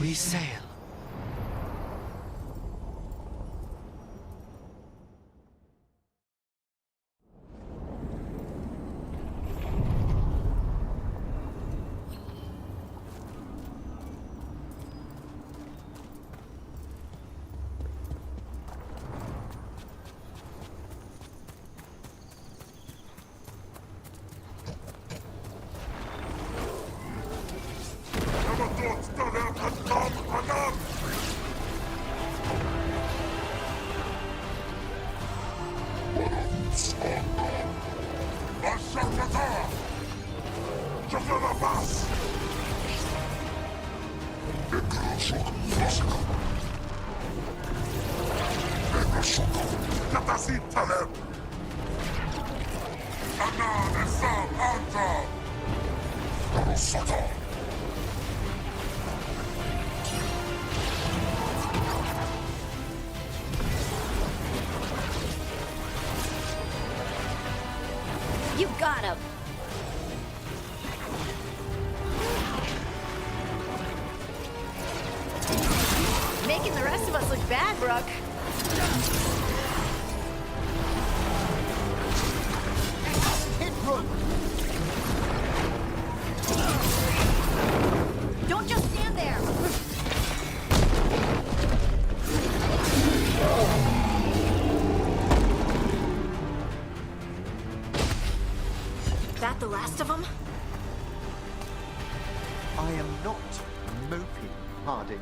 we sail. You got him! Making the rest of us look bad, Rook. Hit Rook! Don't just stand there! That the last of them? I am not mopey, Harding.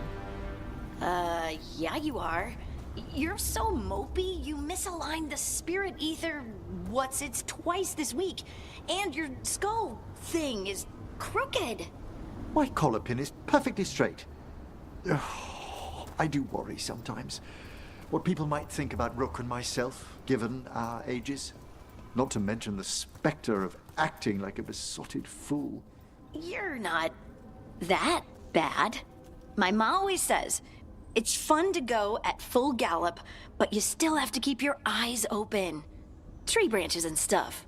Yeah you are. You're so mopey, you misaligned the spirit ether, it's twice this week. And your skull thing is crooked. My collar pin is perfectly straight. I do worry sometimes what people might think about Rook and myself, given our ages. Not to mention the specter of acting like a besotted fool. You're not that bad. My mom always says, it's fun to go at full gallop, but you still have to keep your eyes open. Tree branches and stuff.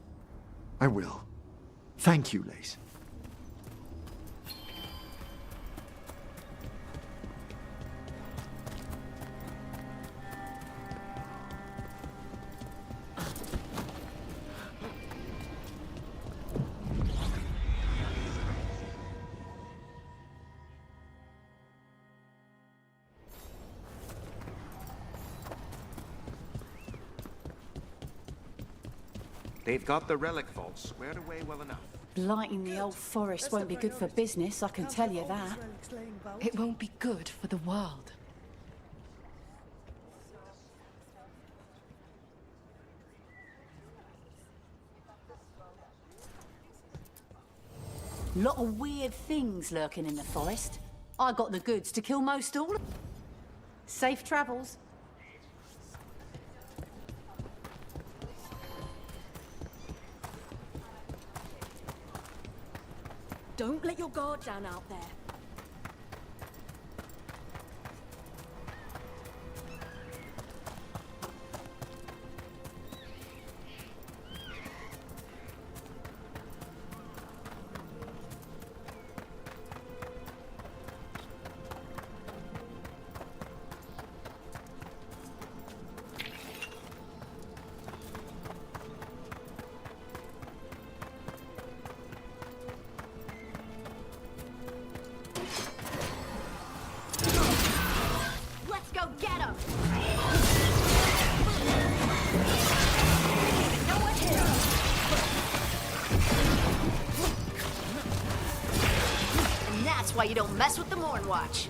I will. Thank you, Lace. They've got the relic vault squared away well enough. Lighting the old forest won't be good for business, I can tell you that. It won't be good for the world. Lot of weird things lurking in the forest. I got the goods to kill most all. Safe travels. Don't let your guard down out there. That's why you don't mess with the Morn Watch.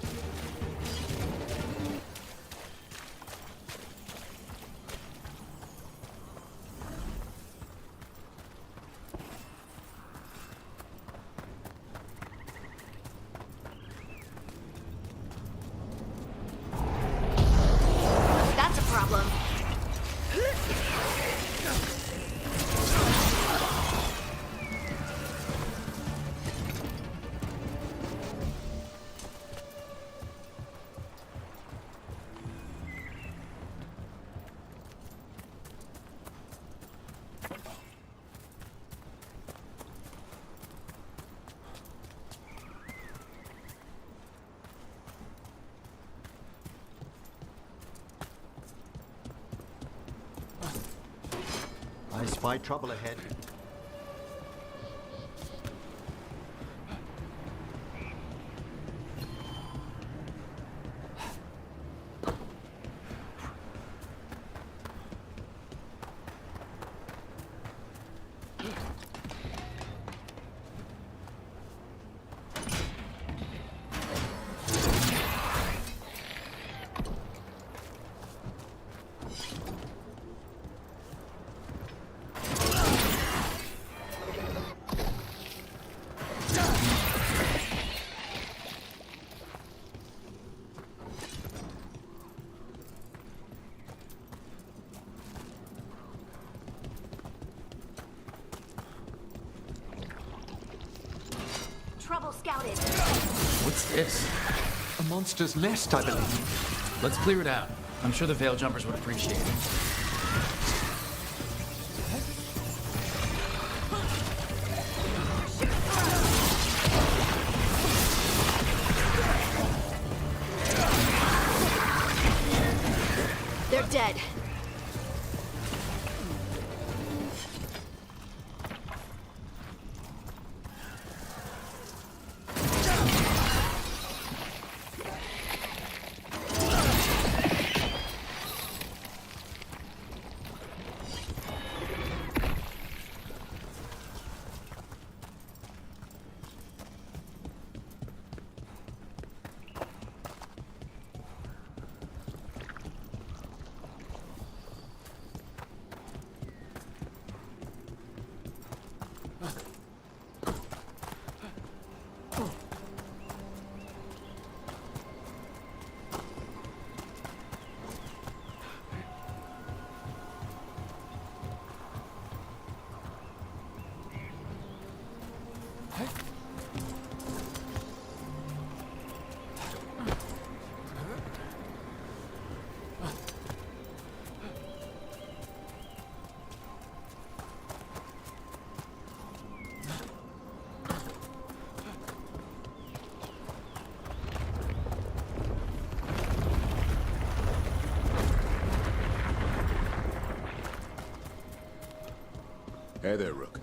That's a problem. I spy trouble ahead. Trouble scouted. What's this? A monster's nest, I believe. Let's clear it out. I'm sure the Veil Jumpers would appreciate it. They're dead. Hey there, Rook.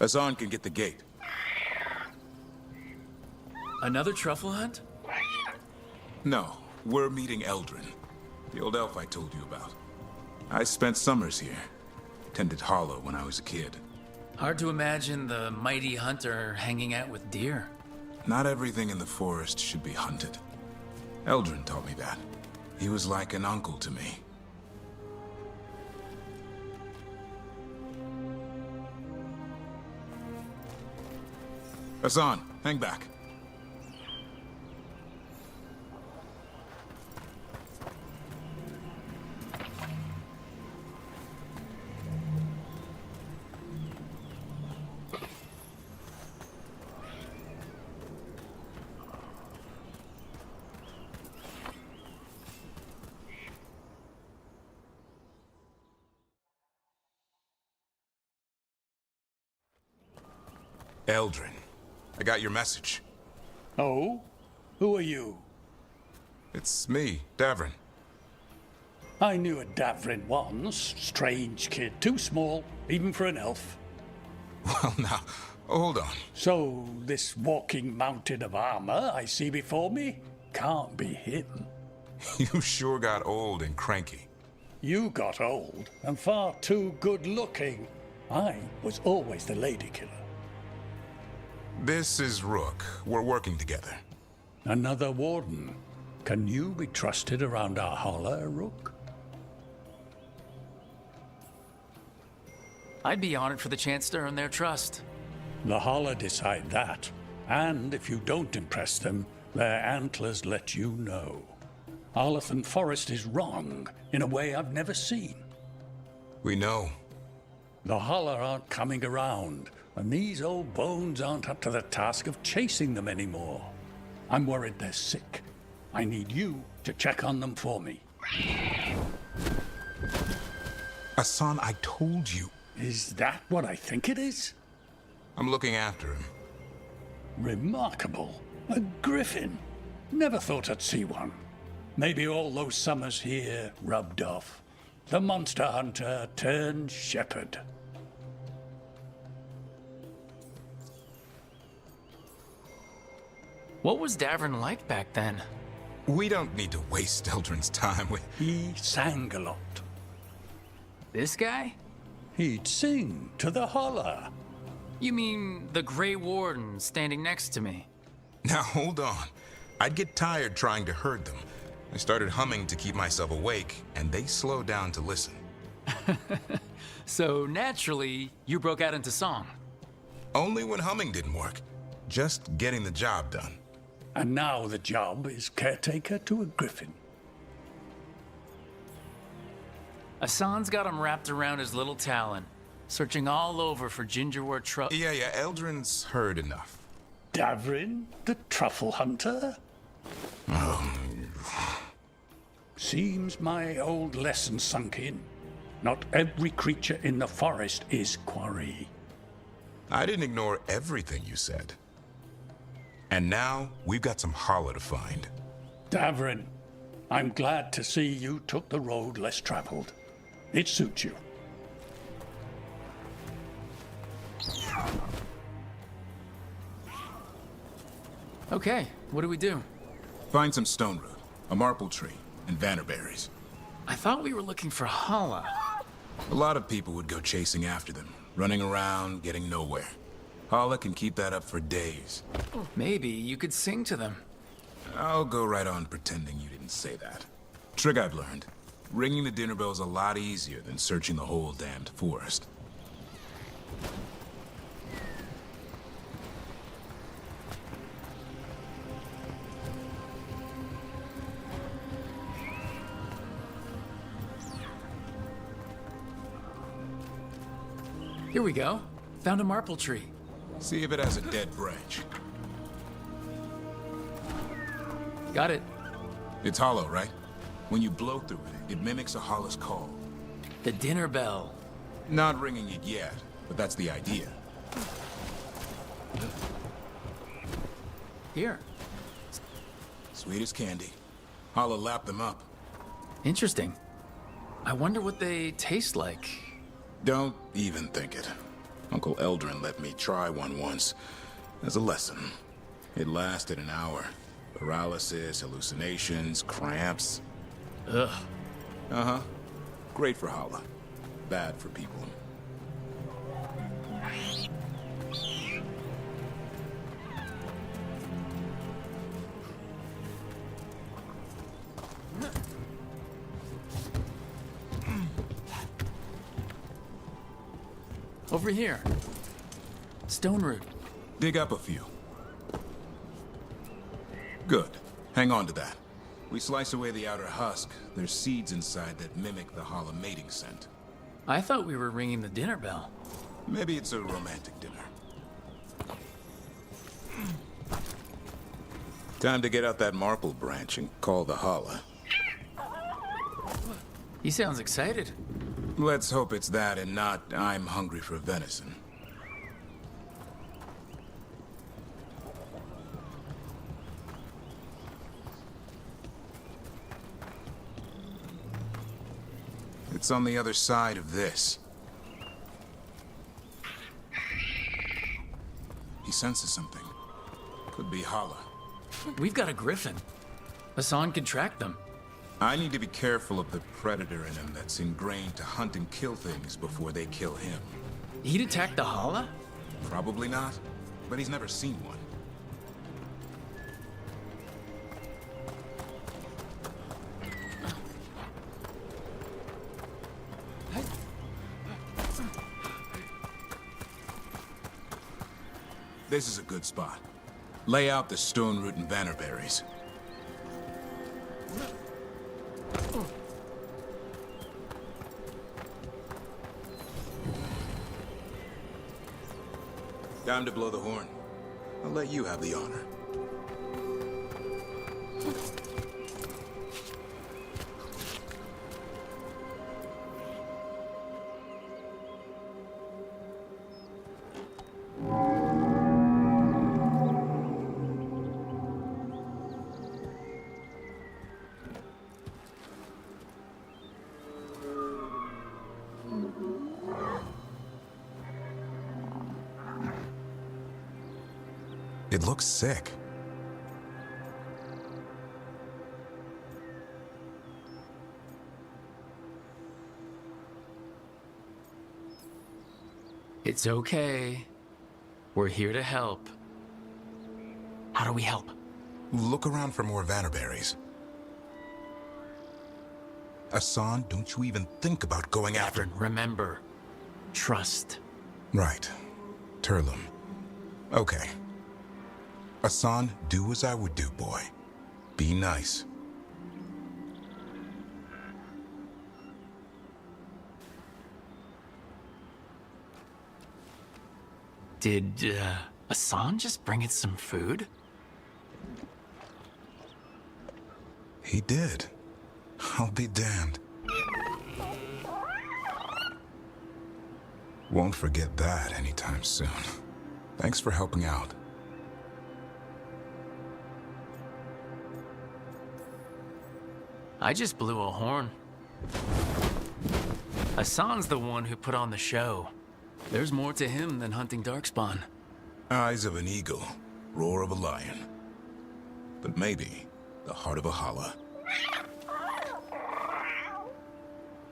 Hassan can get the gate. Another truffle hunt? No, we're meeting Eldrin, the old elf I told you about. I spent summers here. Tended Hollow when I was a kid. Hard to imagine the mighty hunter hanging out with deer. Not everything in the forest should be hunted. Eldrin taught me that. He was like an uncle to me. Hassan, hang back. Eldrin, I got your message. Oh? Who are you? It's me, Davrin. I knew a Davrin once. Strange kid. Too small, even for an elf. Well, now, hold on. So, this walking mountain of armor I see before me can't be him. You sure got old and cranky. You got old and far too good looking. I was always the lady killer. This is Rook. We're working together. Another warden. Can you be trusted around our holler, Rook? I'd be honored for the chance to earn their trust. The holler decide that. And if you don't impress them, their antlers let you know. Arlathan Forest is wrong in a way I've never seen. We know. The holler aren't coming around, and these old bones aren't up to the task of chasing them anymore. I'm worried they're sick. I need you to check on them for me. Hassan, I told you. Is that what I think it is? I'm looking after him. Remarkable. A griffin. Never thought I'd see one. Maybe all those summers here rubbed off. The monster hunter turned shepherd. What was Davrin like back then? We don't need to waste Eldrin's time with... He sang a lot. This guy? He'd sing to the holler. You mean the Grey Warden standing next to me? Now, hold on. I'd get tired trying to herd them. I started humming to keep myself awake, and they slowed down to listen. So naturally, you broke out into song. Only when humming didn't work. Just getting the job done. And now the job is caretaker to a griffin. Hassan's got him wrapped around his little talon, searching all over for gingerwort truffle. Yeah, Eldrin's heard enough. Davrin, the truffle hunter? Seems my old lesson sunk in. Not every creature in the forest is quarry. I didn't ignore everything you said. And now, we've got some holler to find. Davrin, I'm glad to see you took the road less traveled. It suits you. Okay, what do we do? Find some stone root, a marple tree, and vannerberries. I thought we were looking for Hala. A lot of people would go chasing after them, running around, getting nowhere. Holla can keep that up for days. Maybe you could sing to them. I'll go right on pretending you didn't say that. Trick I've learned. Ringing the dinner bell's a lot easier than searching the whole damned forest. Here we go. Found a marple tree. See if it has a dead branch. Got it. It's hollow, right? When you blow through it, it mimics a hollow's call. The dinner bell. Not ringing it yet, but that's the idea. Here. Sweet as candy. Holla lapped them up. Interesting. I wonder what they taste like. Don't even think it. Uncle Eldrin let me try one once, as a lesson. It lasted an hour. Paralysis, hallucinations, cramps. Ugh. Uh-huh. Great for Hala. Bad for people. Over here. Stone root. Dig up a few. Good. Hang on to that. We slice away the outer husk. There's seeds inside that mimic the Hala mating scent. I thought we were ringing the dinner bell. Maybe it's a romantic dinner. Time to get out that marple branch and call the Hala. He sounds excited. Let's hope it's that and not I'm hungry for venison. It's on the other side of this. He senses something. Could be Hala. We've got a griffin. Hassan could track them. I need to be careful of the predator in him that's ingrained to hunt and kill things before they kill him. He'd attack the Hala? Probably not, but he's never seen one. This is a good spot. Lay out the stone root and bannerberries. Time to blow the horn. I'll let you have the honor. It looks sick. It's okay. We're here to help. How do we help? Look around for more vannerberries. Hassan, don't you even think about going after... Remember, trust. Right. Turlum. Okay. Hassan, do as I would do, boy. Be nice. Did, Hassan just bring it some food? He did. I'll be damned. Won't forget that anytime soon. Thanks for helping out. I just blew a horn. Hassan's the one who put on the show. There's more to him than hunting darkspawn. Eyes of an eagle, roar of a lion. But maybe the heart of a Hala.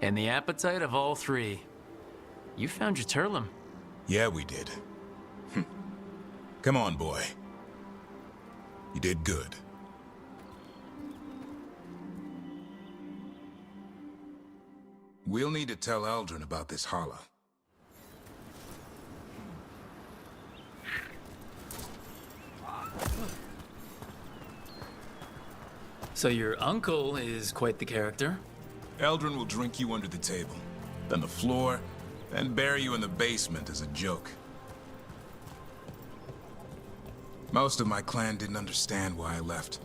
And the appetite of all three. You found your Turlum. Yeah, we did. Come on, boy. You did good. We'll need to tell Eldrin about this Hala. So your uncle is quite the character. Eldrin will drink you under the table, then the floor, then bury you in the basement as a joke. Most of my clan didn't understand why I left.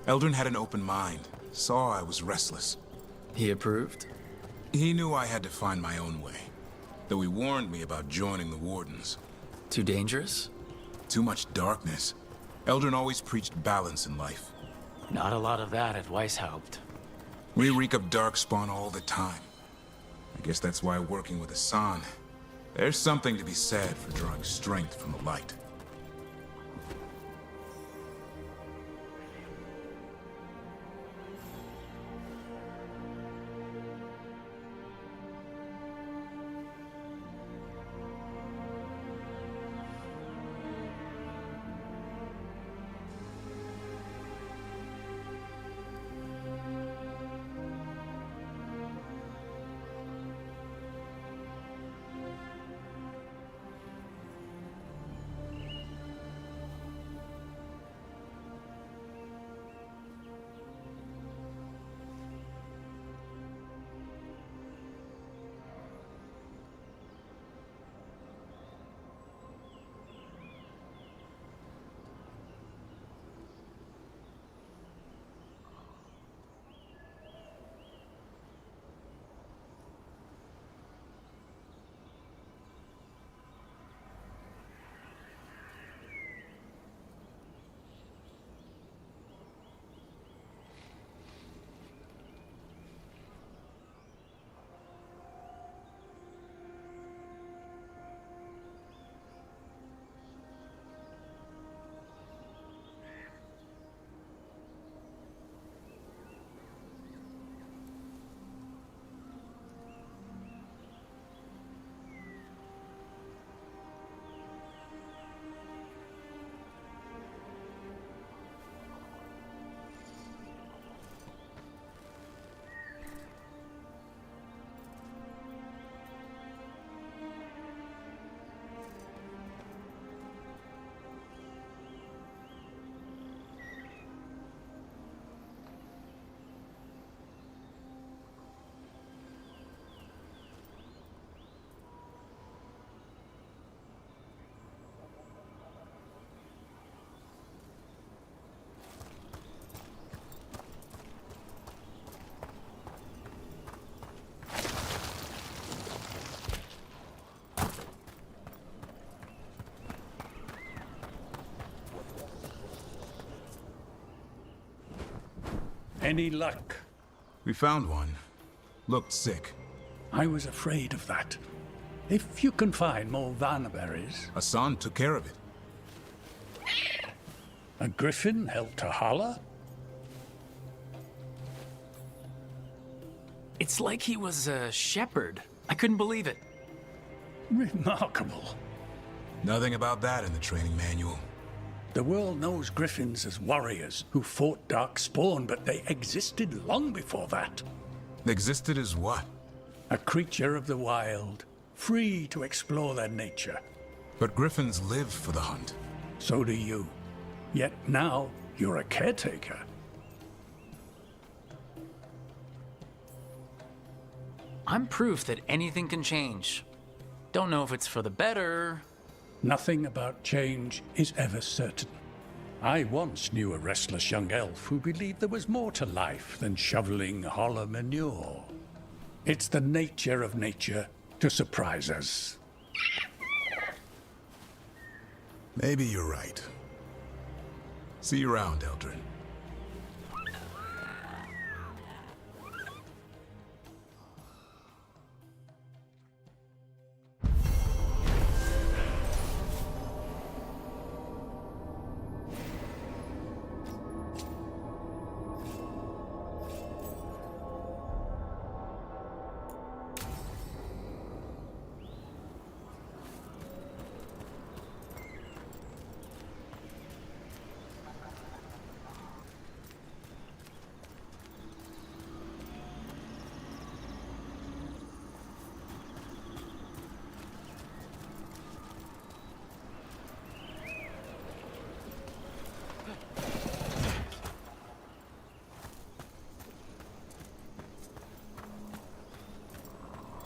Eldrin had an open mind, saw I was restless. He approved? He knew I had to find my own way, though he warned me about joining the Wardens. Too dangerous? Too much darkness. Eldrin always preached balance in life. Not a lot of that at Weishaupt. We reek of darkspawn all the time. I guess that's why working with Hassan, There's something to be said for drawing strength from the light. Any luck? We found one. Looked sick. I was afraid of that. If you can find more Vanaberries. Hassan took care of it. A griffin helped to holler? It's like he was a shepherd. I couldn't believe it. Remarkable. Nothing about that in the training manual. The world knows griffins as warriors who fought Darkspawn, but they existed long before that. Existed as what? A creature of the wild, free to explore their nature. But griffins live for the hunt. So do you. Yet now, you're a caretaker. I'm proof that anything can change. Don't know if it's for the better. Nothing about change is ever certain. I once knew a restless young elf who believed there was more to life than shoveling hollow manure. It's the nature of nature to surprise us. Maybe you're right. See you around, Eldrin.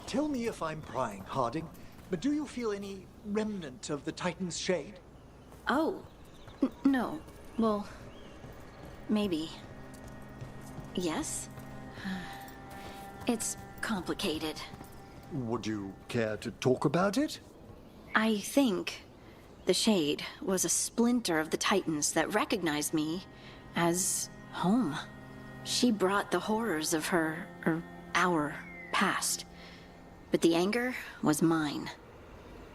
Tell me if I'm prying, Harding, but do you feel any remnant of the Titan's shade? Oh, no. Well, maybe. Yes? It's complicated. Would you care to talk about it? I think the Shade was a splinter of the Titans that recognized me as home. She brought the horrors of her, or our, past. But the anger was mine.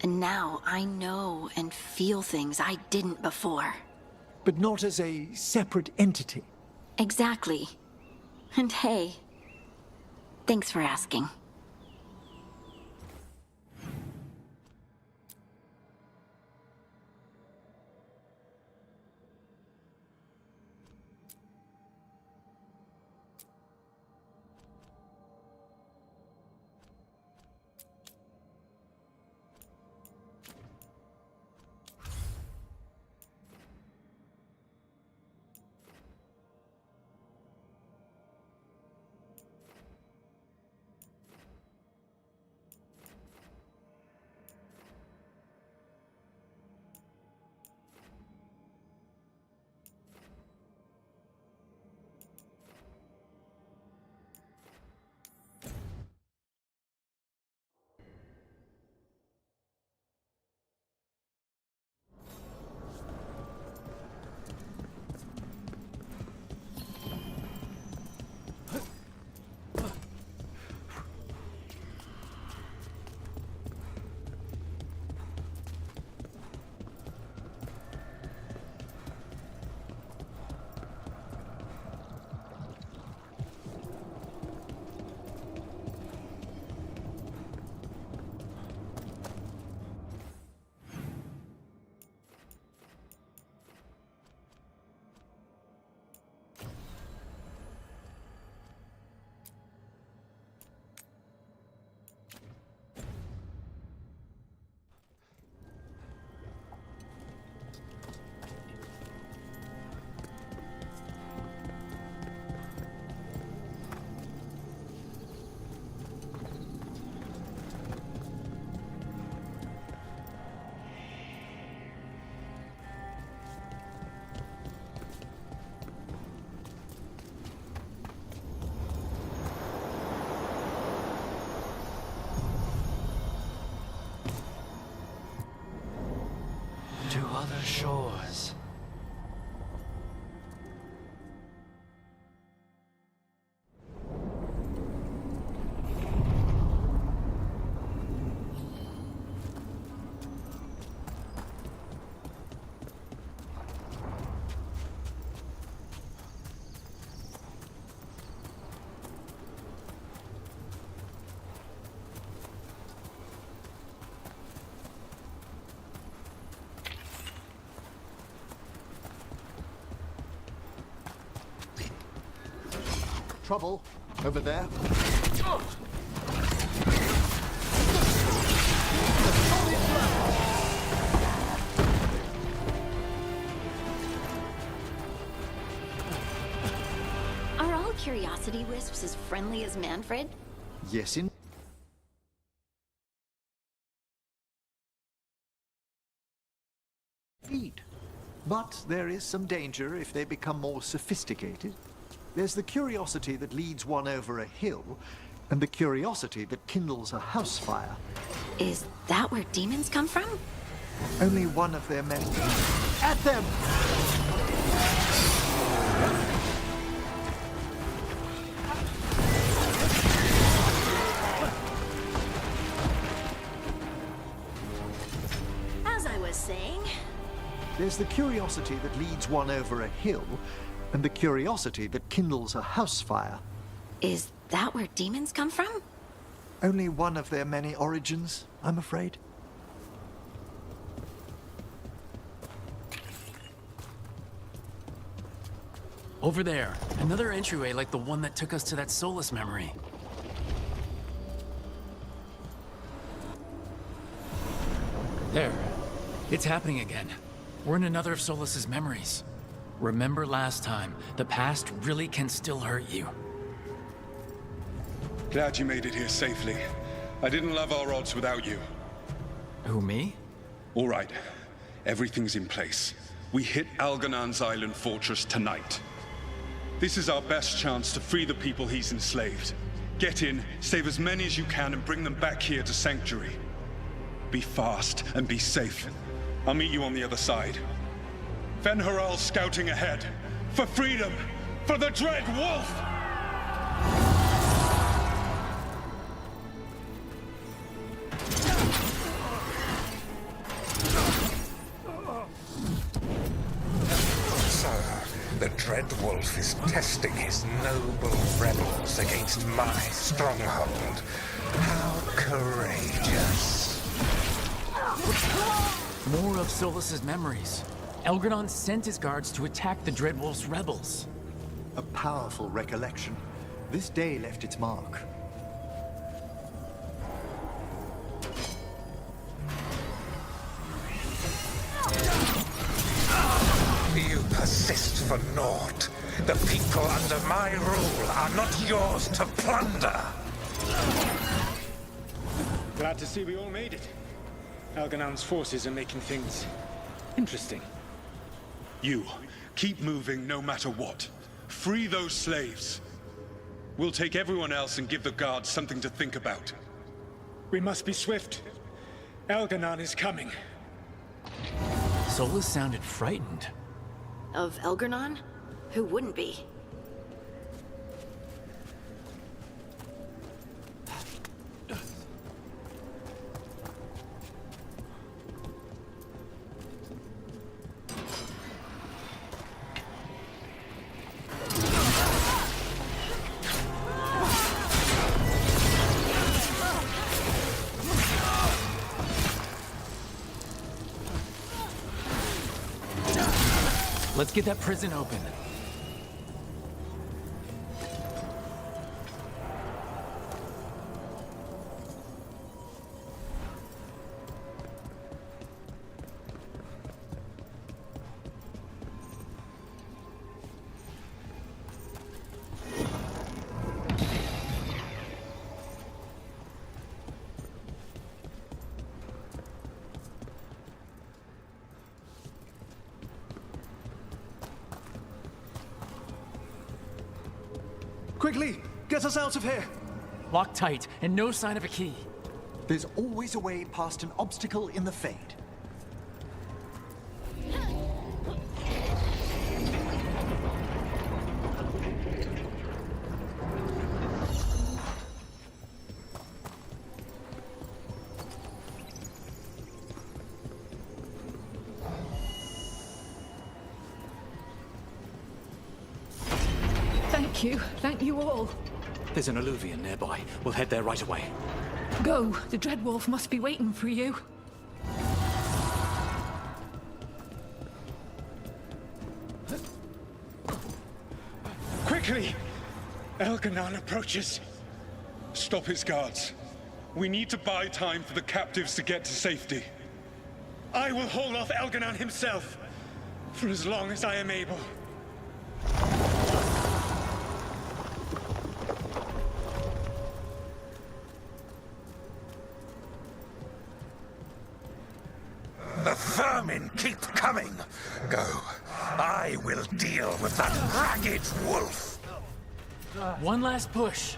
And now I know and feel things I didn't before. But not as a separate entity. Exactly. And hey, thanks for asking. To other shores. Trouble over there. Are all curiosity wisps as friendly as Manfred? Yes, indeed. But there is some danger if they become more sophisticated. There's the curiosity that leads one over a hill, and the curiosity that kindles a house fire. Is that where demons come from? Only one of their many. At them! As I was saying, There's the curiosity that leads one over a hill, and the curiosity that kindles a house fire. is that where demons come from? Only one of their many origins, I'm afraid. Over there, another entryway like the one that took us to that Solus memory. There. It's happening again. We're in another of Solus's memories. Remember last time, the past really can still hurt you. Glad you made it here safely. I didn't love our odds without you. Who, me? All right. Everything's in place. We hit Algernon's island fortress tonight. This is our best chance to free the people he's enslaved. Get in, save as many as you can, and bring them back here to Sanctuary. Be fast and be safe. I'll meet you on the other side. Fen-Haral's scouting ahead. For freedom! For the Dread Wolf! Dreadwolf is testing his noble rebels against my stronghold. How courageous. More of Solus's memories. Elgranon sent his guards to attack the Dreadwolf's rebels. A powerful recollection. This day left its mark. You persist for naught. The people under my rule are not yours to plunder. Glad to see we all made it. Alganon's forces are making things interesting. You, keep moving no matter what. Free those slaves. We'll take everyone else and give the guards something to think about. We must be swift. Elganon is coming. Solus sounded frightened. Of Elgranon? Who wouldn't be? Let's get that prison open. Quickly! Get us out of here! Lock tight, and no sign of a key. There's always a way past an obstacle in the Fade. Thank you all. There's an alluvion nearby. We'll head there right away. Go. The Dreadwolf must be waiting for you. Quickly! Elganon approaches. Stop his guards. We need to buy time for the captives to get to safety. I will hold off Elganon himself, for as long as I am able. The vermin keep coming. Go. I will deal with that ragged wolf. One last push.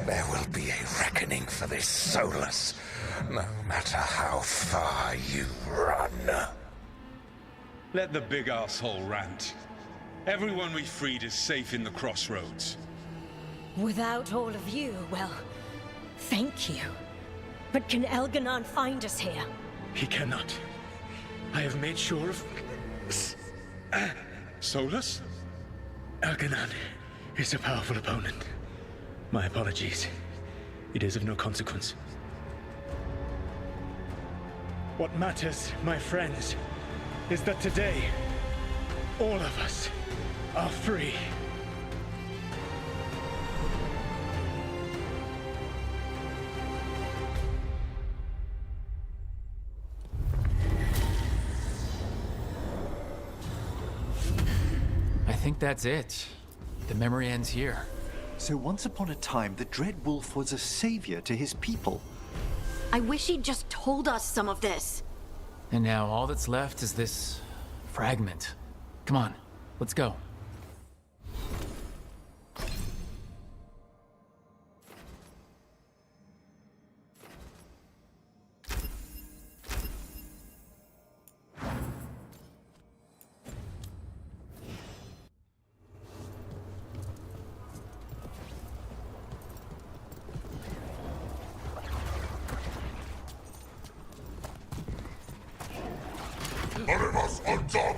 There will be a reckoning for this Solus, no matter how far you run. Let the big asshole rant. Everyone we freed is safe in the crossroads. Without all of you, well, thank you. But can Elganon find us here? He cannot. I have made sure of... Solus? Elganon is a powerful opponent. My apologies. It is of no consequence. What matters, my friends, is that today, all of us are free. I think that's it. The memory ends here. So once upon a time, the Dreadwolf was a savior to his people. I wish he'd just told us some of this. And now all that's left is this fragment. Come on, let's go. Haremos untom!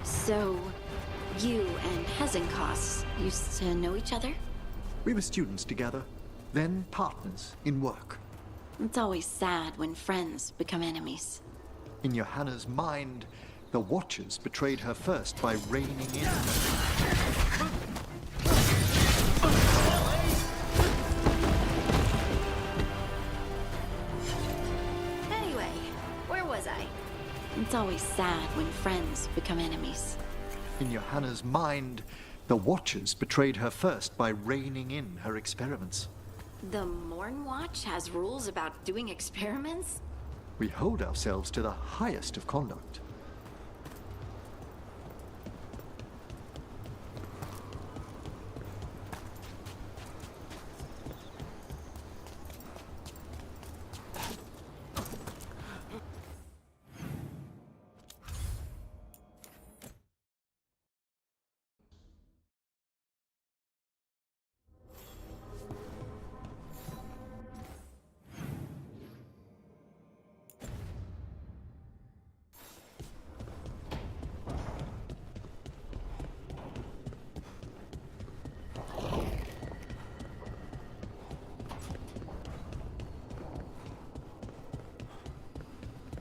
So, you and Hezenkos used to know each other? We were students together, then partners in work. It's always sad when friends become enemies. In Johanna's mind, the Watchers betrayed her first by reining in. Anyway, where was I? It's always sad when friends become enemies. In Johanna's mind, the Watchers betrayed her first by reining in her experiments. The Morn Watch has rules about doing experiments? We hold ourselves to the highest of conduct.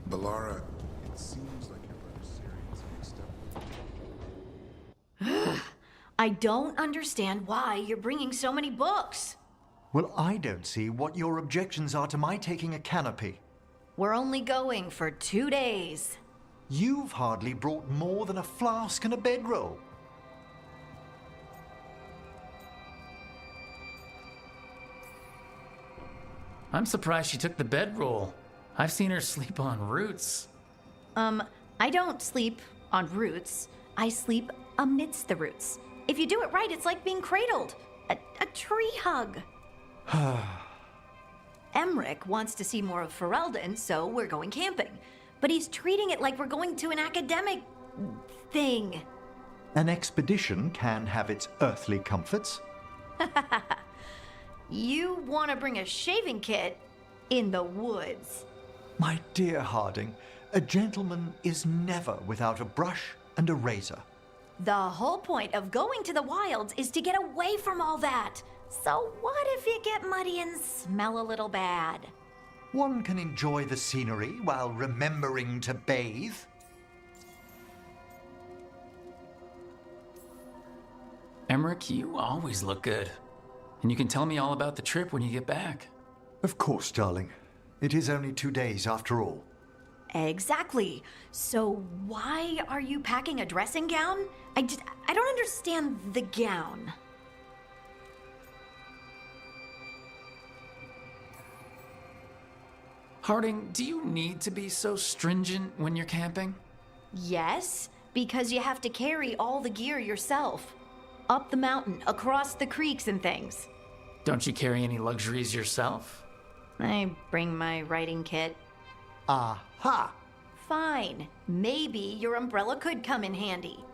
Balara, it seems like your brother Syrian's mixed up. I don't understand why you're bringing so many books. Well, I don't see what your objections are to my taking a canopy. We're only going for 2 days. You've hardly brought more than a flask and a bedroll. I'm surprised she took the bedroll. I've seen her sleep on roots. I don't sleep on roots. I sleep amidst the roots. If you do it right, it's like being cradled. A tree hug. Emmerich wants to see more of Ferelden, so we're going camping. But he's treating it like we're going to an academic thing. An expedition can have its earthly comforts. You want to bring a shaving kit in the woods. My dear Harding, a gentleman is never without a brush and a razor. The whole point of going to the wilds is to get away from all that. So what if you get muddy and smell a little bad? One can enjoy the scenery while remembering to bathe. Emmerich, you always look good. And you can tell me all about the trip when you get back. Of course, darling. It is only 2 days after all. Exactly. So why are you packing a dressing gown? I don't understand the gown. Harding, do you need to be so stringent when you're camping? Yes, because you have to carry all the gear yourself. Up the mountain, across the creeks and things. Don't you carry any luxuries yourself? I bring my writing kit. Aha! Fine. Maybe your umbrella could come in handy.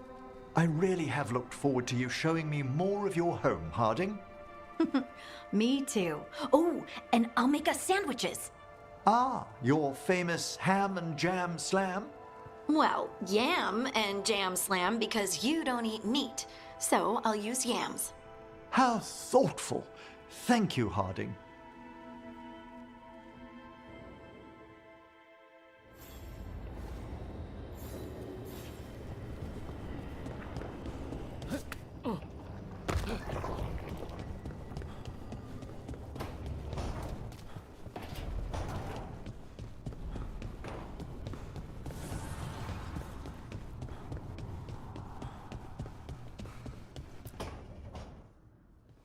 I really have looked forward to you showing me more of your home, Harding. Me too. Oh, and I'll make us sandwiches. Ah, your famous ham and jam slam? Well, yam and jam slam because you don't eat meat. So I'll use yams. How thoughtful. Thank you, Harding.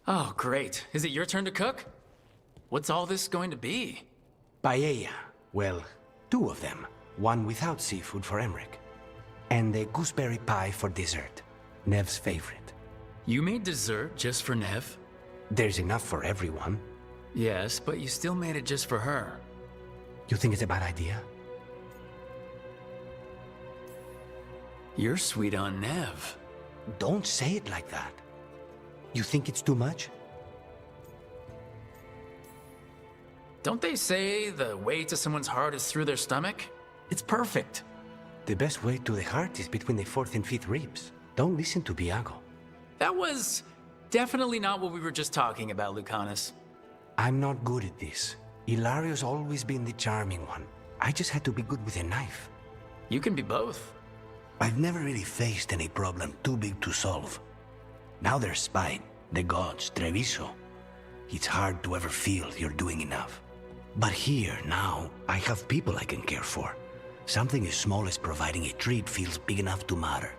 Oh, great. Is it your turn to cook? What's all this going to be? Paella. Well, 2 of them. One without seafood for Emmerich. And a gooseberry pie for dessert. Nev's favorite. You made dessert just for Nev? There's enough for everyone. Yes, but you still made it just for her. You think it's a bad idea? You're sweet on Nev. Don't say it like that. You think it's too much? Don't they say the way to someone's heart is through their stomach? It's perfect. The best way to the heart is between the 4th and 5th ribs. Don't listen to Biago. That was definitely not what we were just talking about, Lucanus. I'm not good at this. Hilario's always been the charming one. I just had to be good with a knife. You can be both. I've never really faced any problem too big to solve. Now there's spite, the gods, Treviso. It's hard to ever feel you're doing enough. But here, now, I have people I can care for. Something as small as providing a treat feels big enough to matter.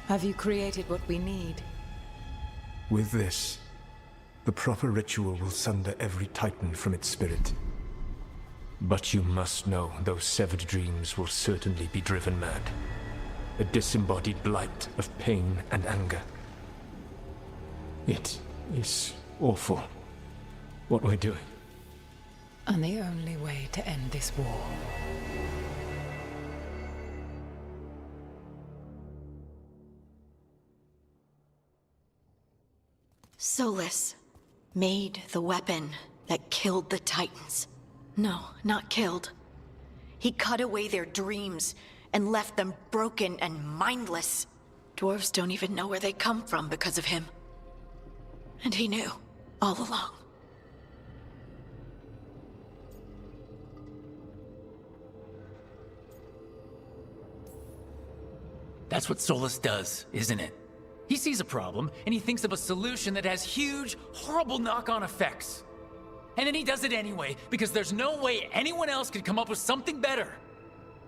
Have you created what we need? With this, the proper ritual will sunder every Titan from its spirit. But you must know those severed dreams will certainly be driven mad. A disembodied blight of pain and anger. It is awful what we're doing. And the only way to end this war. Solus made the weapon that killed the Titans. No, not killed. He cut away their dreams and left them broken and mindless. Dwarves don't even know where they come from because of him. And he knew, all along. That's what Solus does, isn't it? He sees a problem, and he thinks of a solution that has huge, horrible knock-on effects. And then he does it anyway, because there's no way anyone else could come up with something better.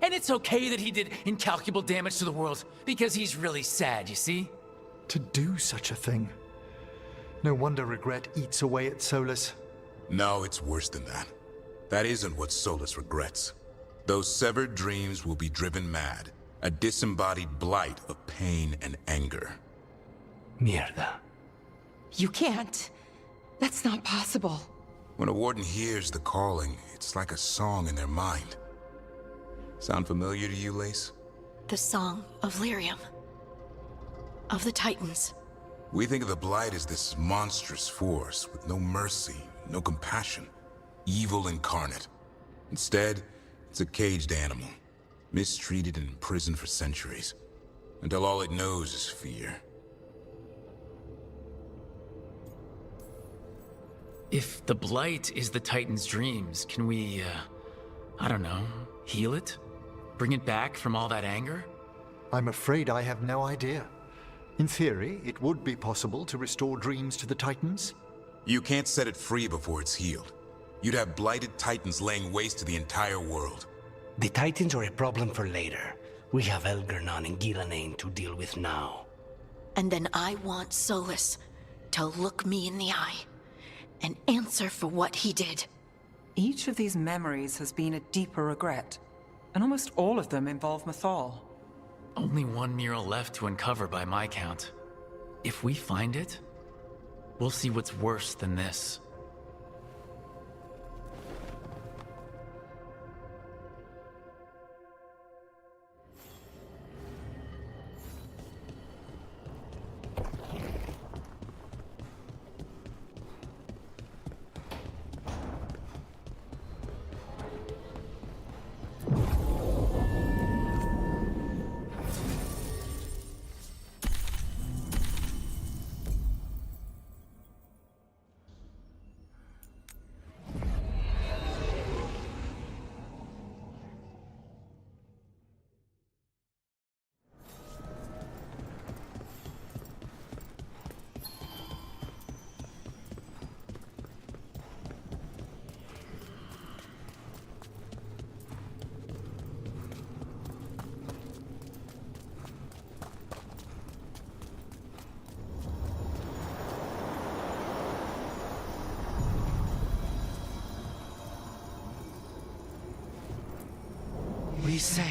And it's okay that he did incalculable damage to the world, because he's really sad, you see? To do such a thing. No wonder regret eats away at Solus. No, it's worse than that. That isn't what Solus regrets. Those severed dreams will be driven mad. A disembodied blight of pain and anger. Mierda. You can't. That's not possible. When a warden hears the calling, it's like a song in their mind. Sound familiar to you, Lace? The Song of Lyrium. Of the Titans. We think of the Blight as this monstrous force with no mercy, no compassion. Evil incarnate. Instead, it's a caged animal. Mistreated and imprisoned for centuries. Until all it knows is fear. If the Blight is the Titan's dreams, can we, I don't know, heal it? Bring it back from all that anger? I'm afraid I have no idea. In theory, it would be possible to restore dreams to the Titans. You can't set it free before it's healed. You'd have blighted Titans laying waste to the entire world. The Titans are a problem for later. We have Elgernon and Gillanane to deal with now. And then I want Solus to look me in the eye and answer for what he did. Each of these memories has been a deeper regret, and almost all of them involve Mythal. Only one mural left to uncover by my count. If we find it, we'll see what's worse than this. We sail.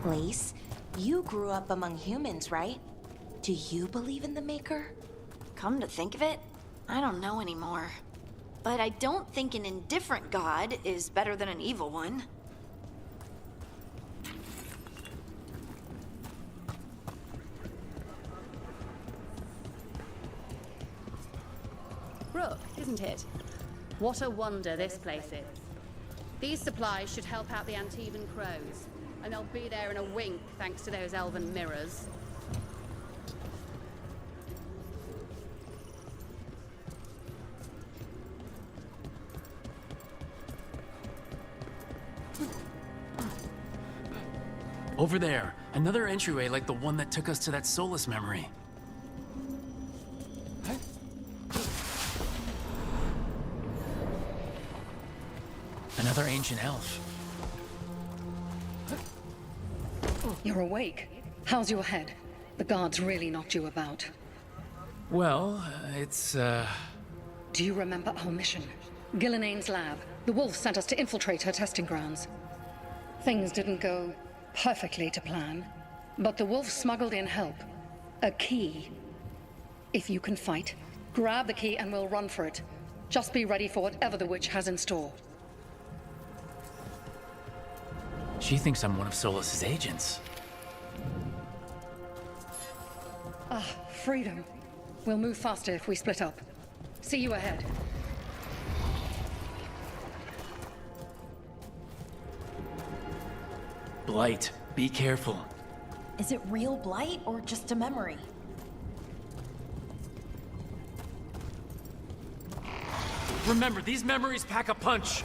Lise, you grew up among humans, right? Do you believe in the Maker? Come to think of it, I don't know anymore. But I don't think an indifferent god is better than an evil one. Rook, isn't it? What a wonder this place is. These supplies should help out the Antivan crows, and they'll be there in a wink thanks to those elven mirrors. Over there, another entryway like the one that took us to that Solus memory. Another ancient elf. You're awake. How's your head? The guards really knocked you about. Well, it's, Do you remember our mission? Gillenane's lab. The wolf sent us to infiltrate her testing grounds. Things didn't go perfectly to plan, but the wolf smuggled in help. A key. If you can fight, grab the key and we'll run for it. Just be ready for whatever the witch has in store. She thinks I'm one of Solus's agents. Ah, freedom. We'll move faster if we split up. See you ahead. Blight, be careful. Is it real blight or just a memory? Remember, these memories pack a punch.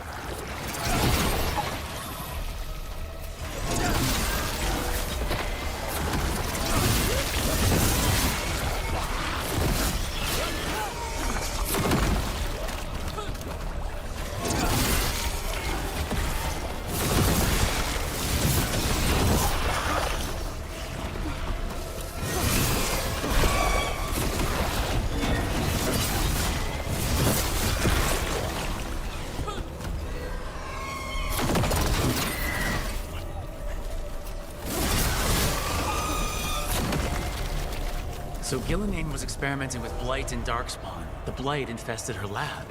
So Gillenane was experimenting with Blight and Darkspawn. The Blight infested her lab.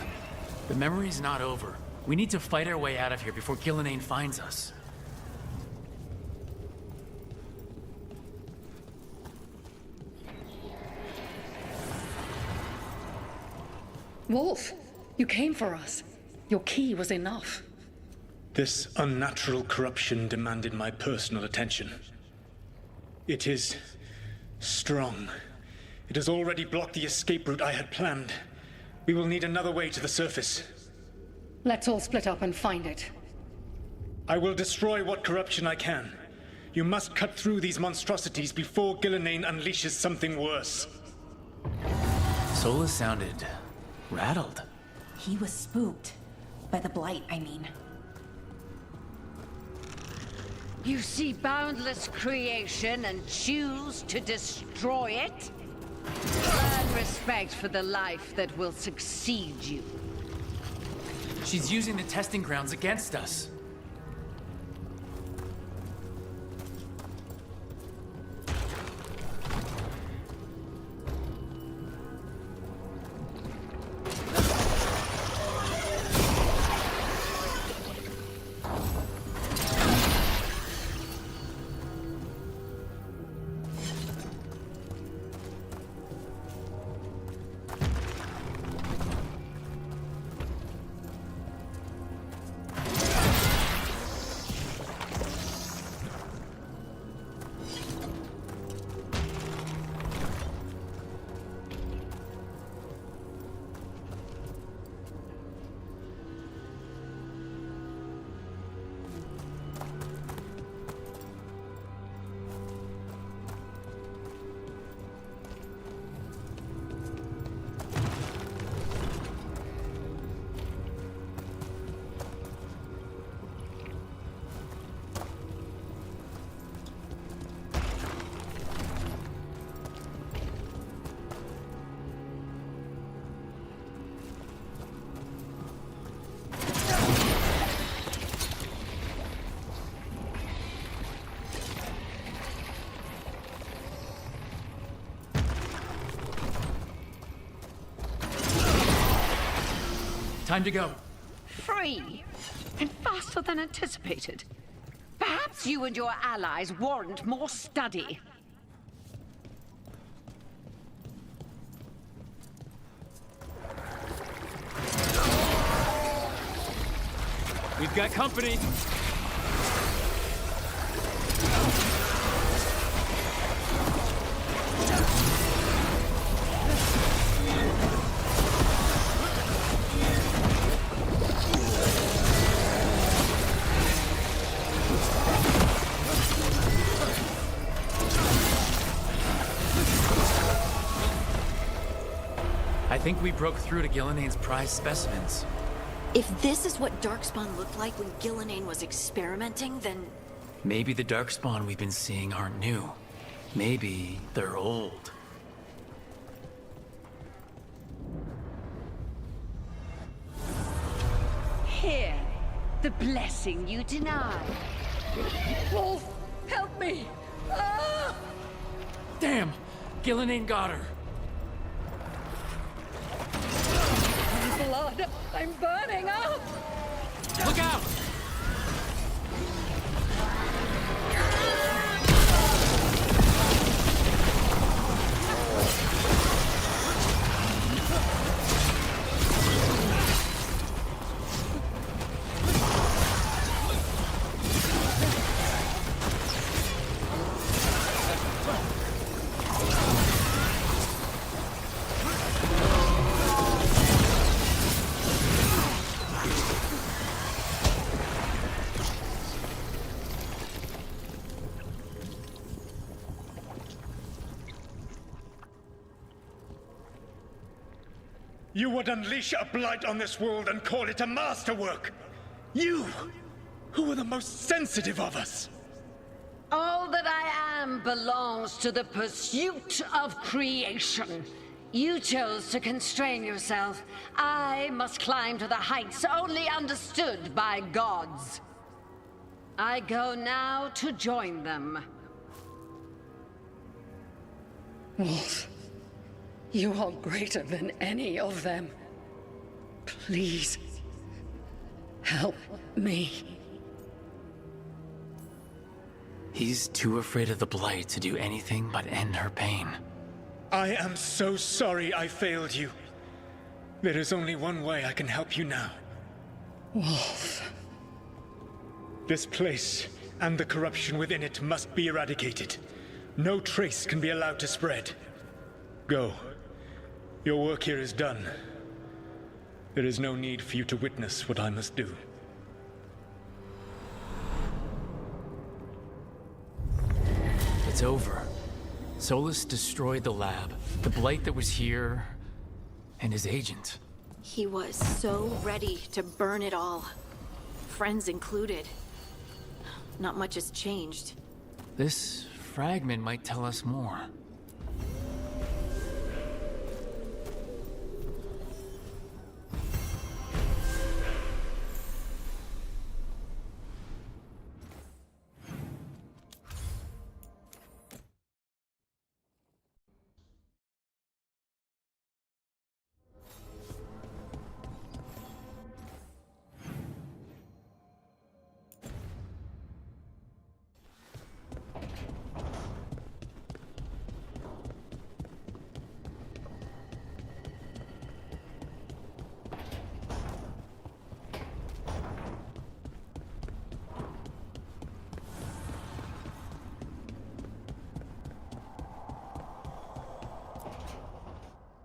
The memory's not over. We need to fight our way out of here before Gillenane finds us. Wolf, you came for us. Your key was enough. This unnatural corruption demanded my personal attention. It is strong. It has already blocked the escape route I had planned. We will need another way to the surface. Let's all split up and find it. I will destroy what corruption I can. You must cut through these monstrosities before Gillenane unleashes something worse. Solus sounded rattled. He was spooked. By the blight, I mean. You see boundless creation and choose to destroy it? Learn respect for the life that will succeed you. She's using the testing grounds against us. Time to go. Free, and faster than anticipated. Perhaps you and your allies warrant more study. We've got company. I think we broke through to Gillinane's prized specimens. If this is what Darkspawn looked like when Gillinane was experimenting, then... Maybe the Darkspawn we've been seeing aren't new. Maybe they're old. Here, the blessing you denied. Wolf, help me! Ah! Damn! Gillinane got her. Blood! I'm burning up! Look out! You would unleash a blight on this world and call it a masterwork! You, who are the most sensitive of us! All that I am belongs to the pursuit of creation. You chose to constrain yourself. I must climb to the heights only understood by gods. I go now to join them. Wolf, you are greater than any of them. Please, help me. He's too afraid of the Blight to do anything but end her pain. I am so sorry I failed you. There is only one way I can help you now. Wolf. This place and the corruption within it must be eradicated. No trace can be allowed to spread. Go. Your work here is done. There is no need for you to witness what I must do. It's over. Solus destroyed the lab, the Blight that was here, and his agent. He was so ready to burn it all. Friends included. Not much has changed. This fragment might tell us more.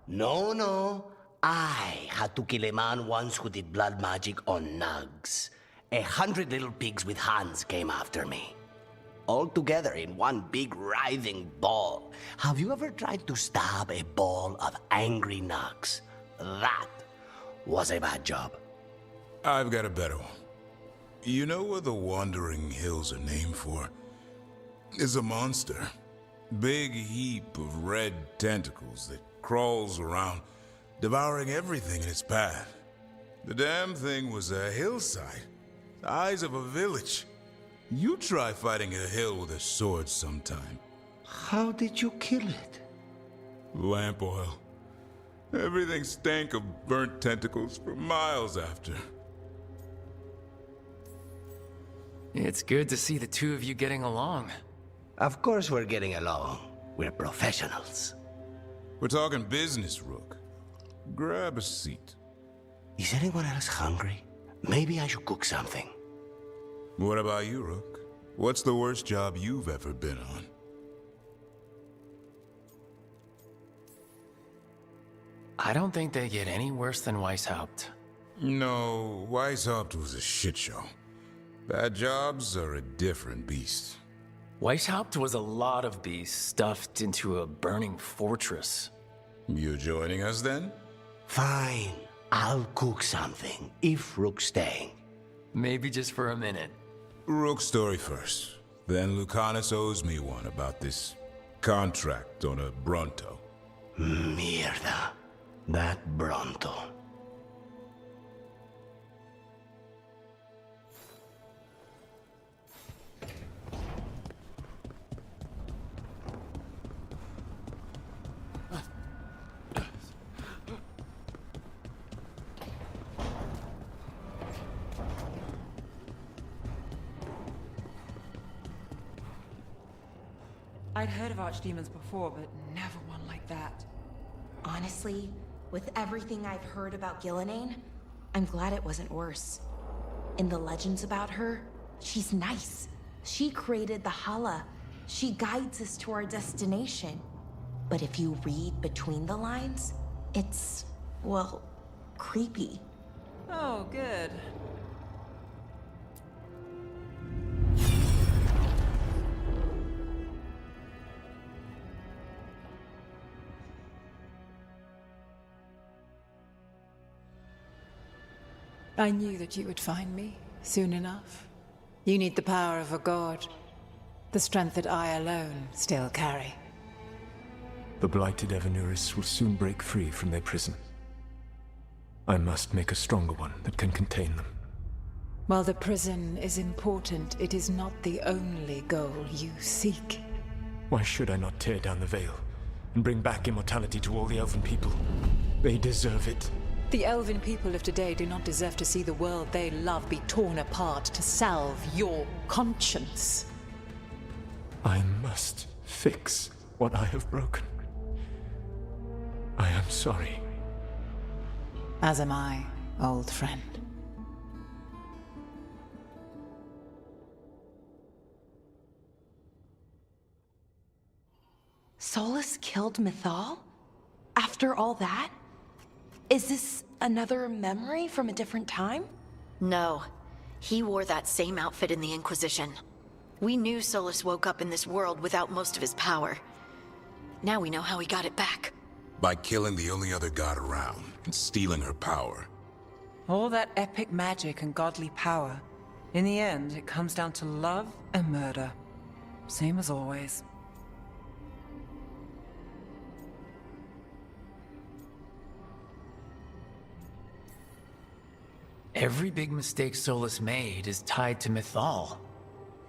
No. I had to kill a man once who did blood magic on nugs. 100 little pigs with hands came after me. All together in one big writhing ball. Have you ever tried to stab a ball of angry nugs? That was a bad job. I've got a better one. You know what the Wandering Hills are named for? It's a monster. Big heap of red tentacles that crawls around, devouring everything in its path. The damn thing was a hillside, the eyes of a village. You try fighting a hill with a sword sometime. How did you kill it? Lamp oil. Everything stank of burnt tentacles for miles after. It's good to see the two of you getting along. Of course we're getting along. We're professionals. We're talking business, Rook. Grab a seat. Is anyone else hungry? Maybe I should cook something. What about you, Rook? What's the worst job you've ever been on? I don't think they get any worse than Weishaupt. No, Weishaupt was a shit show. Bad jobs are a different beast. Weishaupt was a lot of beasts stuffed into a burning fortress. You joining us then? Fine. I'll cook something, if Rook's staying. Maybe just for a minute. Rook's story first. Then Lucanus owes me one about this contract on a Bronto. Mierda. That Bronto. I'd heard of archdemons before, but never one like that. Honestly, with everything I've heard about Gillenane, I'm glad it wasn't worse. In the legends about her, she's nice. She created the Hala. She guides us to our destination. But if you read between the lines, it's, well, creepy. Oh, good. I knew that you would find me soon enough. You need the power of a god, the strength that I alone still carry. The blighted Evanuris will soon break free from their prison. I must make a stronger one that can contain them. While the prison is important, it is not the only goal you seek. Why should I not tear down the veil and bring back immortality to all the Elven people? They deserve it. The Elven people of today do not deserve to see the world they love be torn apart to salve your conscience. I must fix what I have broken. I am sorry. As am I, old friend. Solus killed Mythal? After all that? Is this another memory from a different time? No. He wore that same outfit in the Inquisition. We knew Solus woke up in this world without most of his power. Now we know how he got it back. By killing the only other god around and stealing her power. All that epic magic and godly power. In the end, it comes down to love and murder. Same as always. Every big mistake Solus made is tied to Mythal.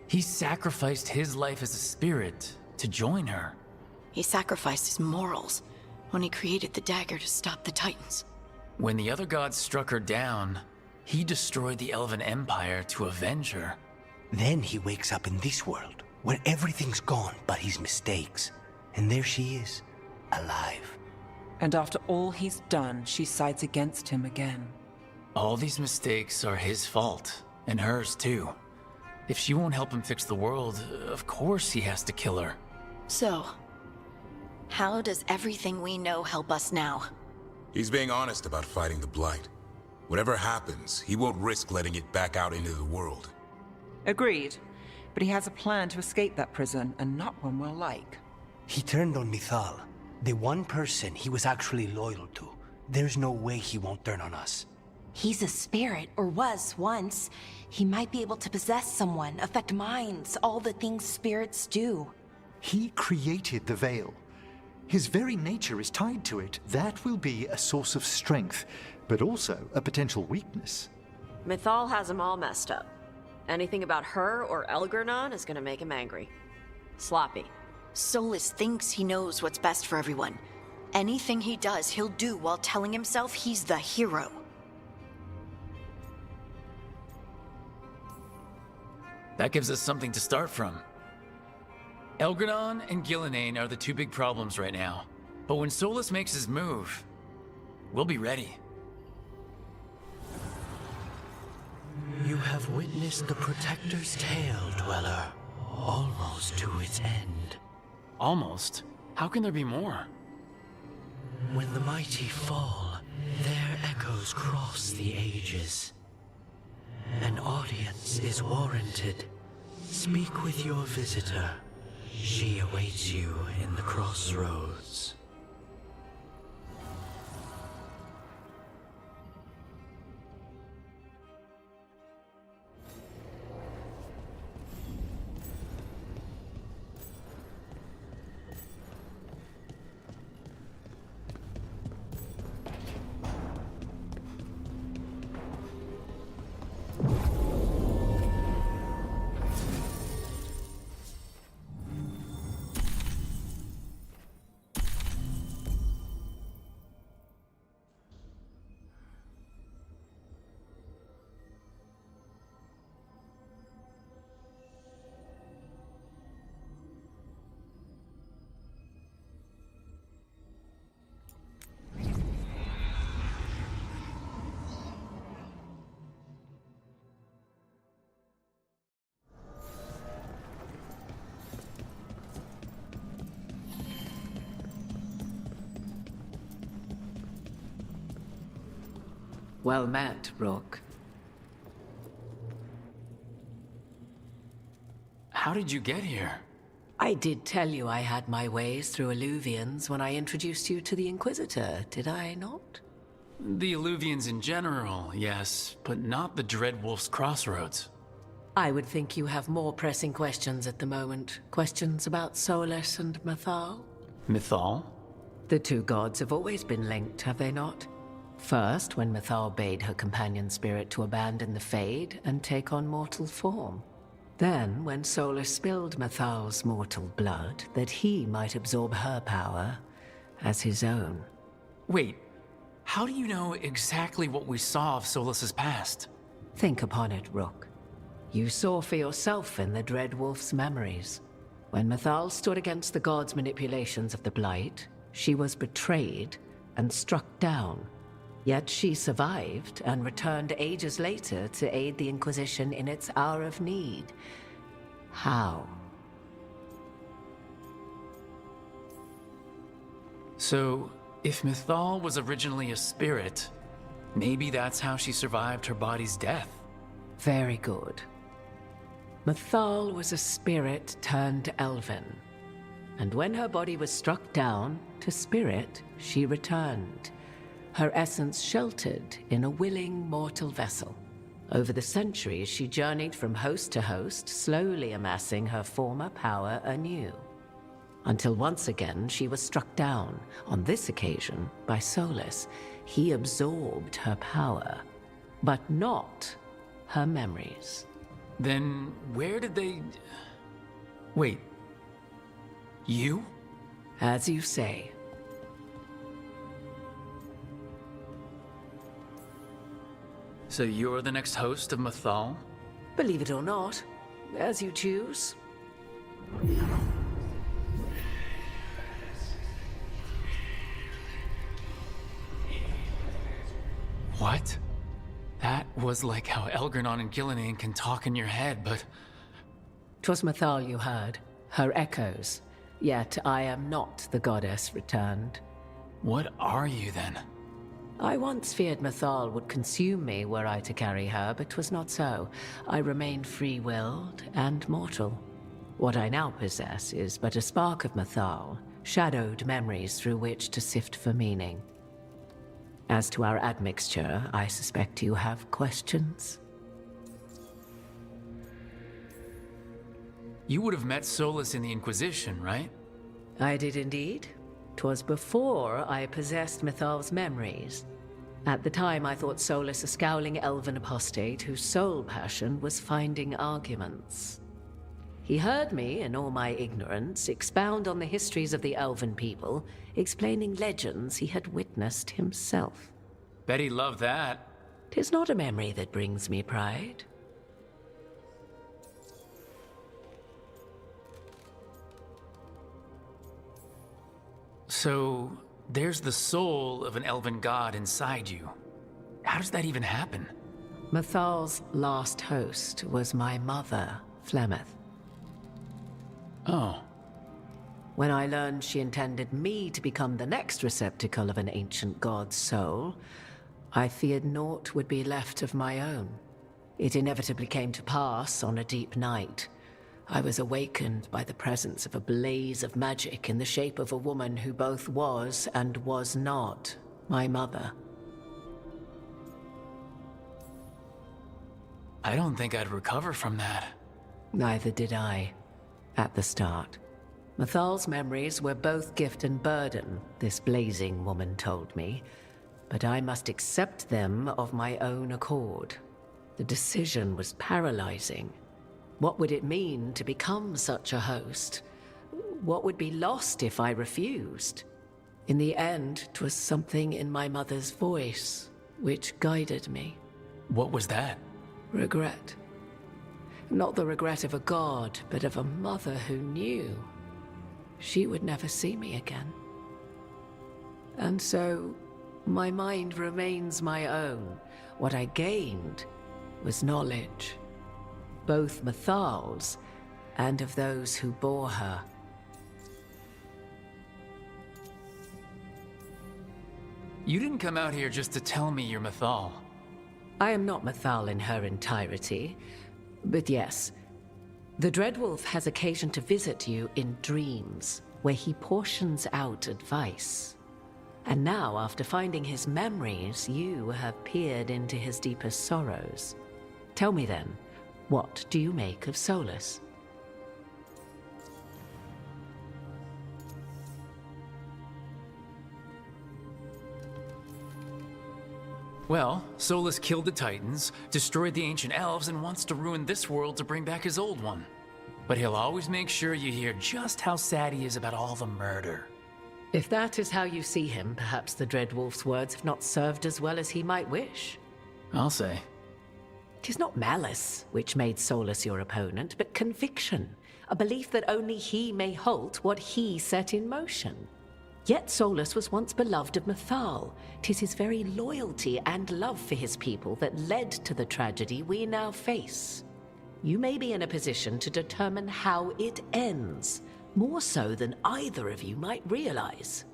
He sacrificed his life as a spirit to join her. He sacrificed his morals when he created the dagger to stop the Titans. When the other gods struck her down, he destroyed the Elven Empire to avenge her. Then he wakes up in this world, where everything's gone but his mistakes. And there she is, alive. And after all he's done, she sides against him again. All these mistakes are his fault, and hers too. If she won't help him fix the world, of course he has to kill her. So, How does everything we know help us now? He's being honest about fighting the Blight. Whatever happens, he won't risk letting it back out into the world. Agreed. But he has a plan to escape that prison, and not one we'll like. He turned on Mythal, the one person he was actually loyal to. There's no way he won't turn on us. He's a spirit, or was once. He might be able to possess someone, affect minds, all the things spirits do. He created the Veil. His very nature is tied to it. That will be a source of strength, but also a potential weakness. Mythal has him all messed up. Anything about her or Elgernon is gonna make him angry. Sloppy. Solus thinks he knows what's best for everyone. Anything he does, he'll do while telling himself he's the hero. That gives us something to start from. Elgernon and Gillenane are the two big problems right now. But when Solus makes his move, we'll be ready. You have witnessed the Protector's tale, Dweller. Almost to its end. Almost? How can there be more? When the mighty fall, their echoes cross the ages. An audience is warranted. Speak with your visitor. She awaits you in the crossroads. Well met, Rook. How did you get here? I did tell you I had my ways through Illuvians when I introduced you to the Inquisitor, did I not? The Illuvians in general, yes, but not the Dreadwolf's Crossroads. I would think you have more pressing questions at the moment. Questions about Solus and Mythal? Mythal? The two gods have always been linked, have they not? First, when Mythal bade her companion spirit to abandon the Fade and take on mortal form. Then, when Solus spilled Mythal's mortal blood, that he might absorb her power as his own. Wait, how do you know exactly what we saw of Solus's past? Think upon it, Rook. You saw for yourself in the Dreadwolf's memories. When Mythal stood against the gods' manipulations of the Blight, she was betrayed and struck down. Yet she survived and returned ages later to aid the Inquisition in its hour of need. How? So, if Mythal was originally a spirit, maybe that's how she survived her body's death. Very good. Mythal was a spirit turned elven. And when her body was struck down, to spirit, she returned. Her essence sheltered in a willing mortal vessel. Over the centuries, she journeyed from host to host, slowly amassing her former power anew. Until once again, she was struck down, on this occasion, by Solus. He absorbed her power, but not her memories. Then where did they... Wait. You? As you say. So you're the next host of Mythal? Believe it or not, as you choose. What? That was like how Elgernon and Gillenane can talk in your head, but... 'Twas Mythal you heard, her echoes. Yet I am not the goddess returned. What are you then? I once feared Mythal would consume me were I to carry her, but 'twas not so. I remained free-willed and mortal. What I now possess is but a spark of Mythal, shadowed memories through which to sift for meaning. As to our admixture, I suspect you have questions. You would have met Solus in the Inquisition, right? I did indeed. 'Twas before I possessed Mythal's memories. At the time, I thought Solus a scowling elven apostate whose sole passion was finding arguments. He heard me, in all my ignorance, expound on the histories of the elven people, explaining legends he had witnessed himself. Bet he loved that. 'Tis not a memory that brings me pride. So, there's the soul of an elven god inside you. How does that even happen? Mythal's last host was my mother, Flemeth. Oh. When I learned she intended me to become the next receptacle of an ancient god's soul, I feared naught would be left of my own. It inevitably came to pass on a deep night. I was awakened by the presence of a blaze of magic in the shape of a woman who both was and was not my mother. I don't think I'd recover from that. Neither did I, at the start. Mythal's memories were both gift and burden, this blazing woman told me, but I must accept them of my own accord. The decision was paralyzing. What would it mean to become such a host? What would be lost if I refused? In the end, 'twas something in my mother's voice which guided me. What was that? Regret. Not the regret of a god, but of a mother who knew she would never see me again. And so, my mind remains my own. What I gained was knowledge, both Mythal's and of those who bore her. You didn't come out here just to tell me you're Mythal. I am not Mythal in her entirety, but yes, the Dreadwolf has occasion to visit you in dreams, where he portions out advice. And now, after finding his memories, you have peered into his deepest sorrows. Tell me then, what do you make of Solus? Well, Solus killed the Titans, destroyed the ancient elves, and wants to ruin this world to bring back his old one. But he'll always make sure you hear just how sad he is about all the murder. If that is how you see him, perhaps the Dreadwolf's words have not served as well as he might wish. I'll say. 'Tis not malice which made Solus your opponent, but conviction, a belief that only he may halt what he set in motion. Yet Solus was once beloved of Mythal. 'Tis his very loyalty and love for his people that led to the tragedy we now face. You may be in a position to determine how it ends, more so than either of you might realize.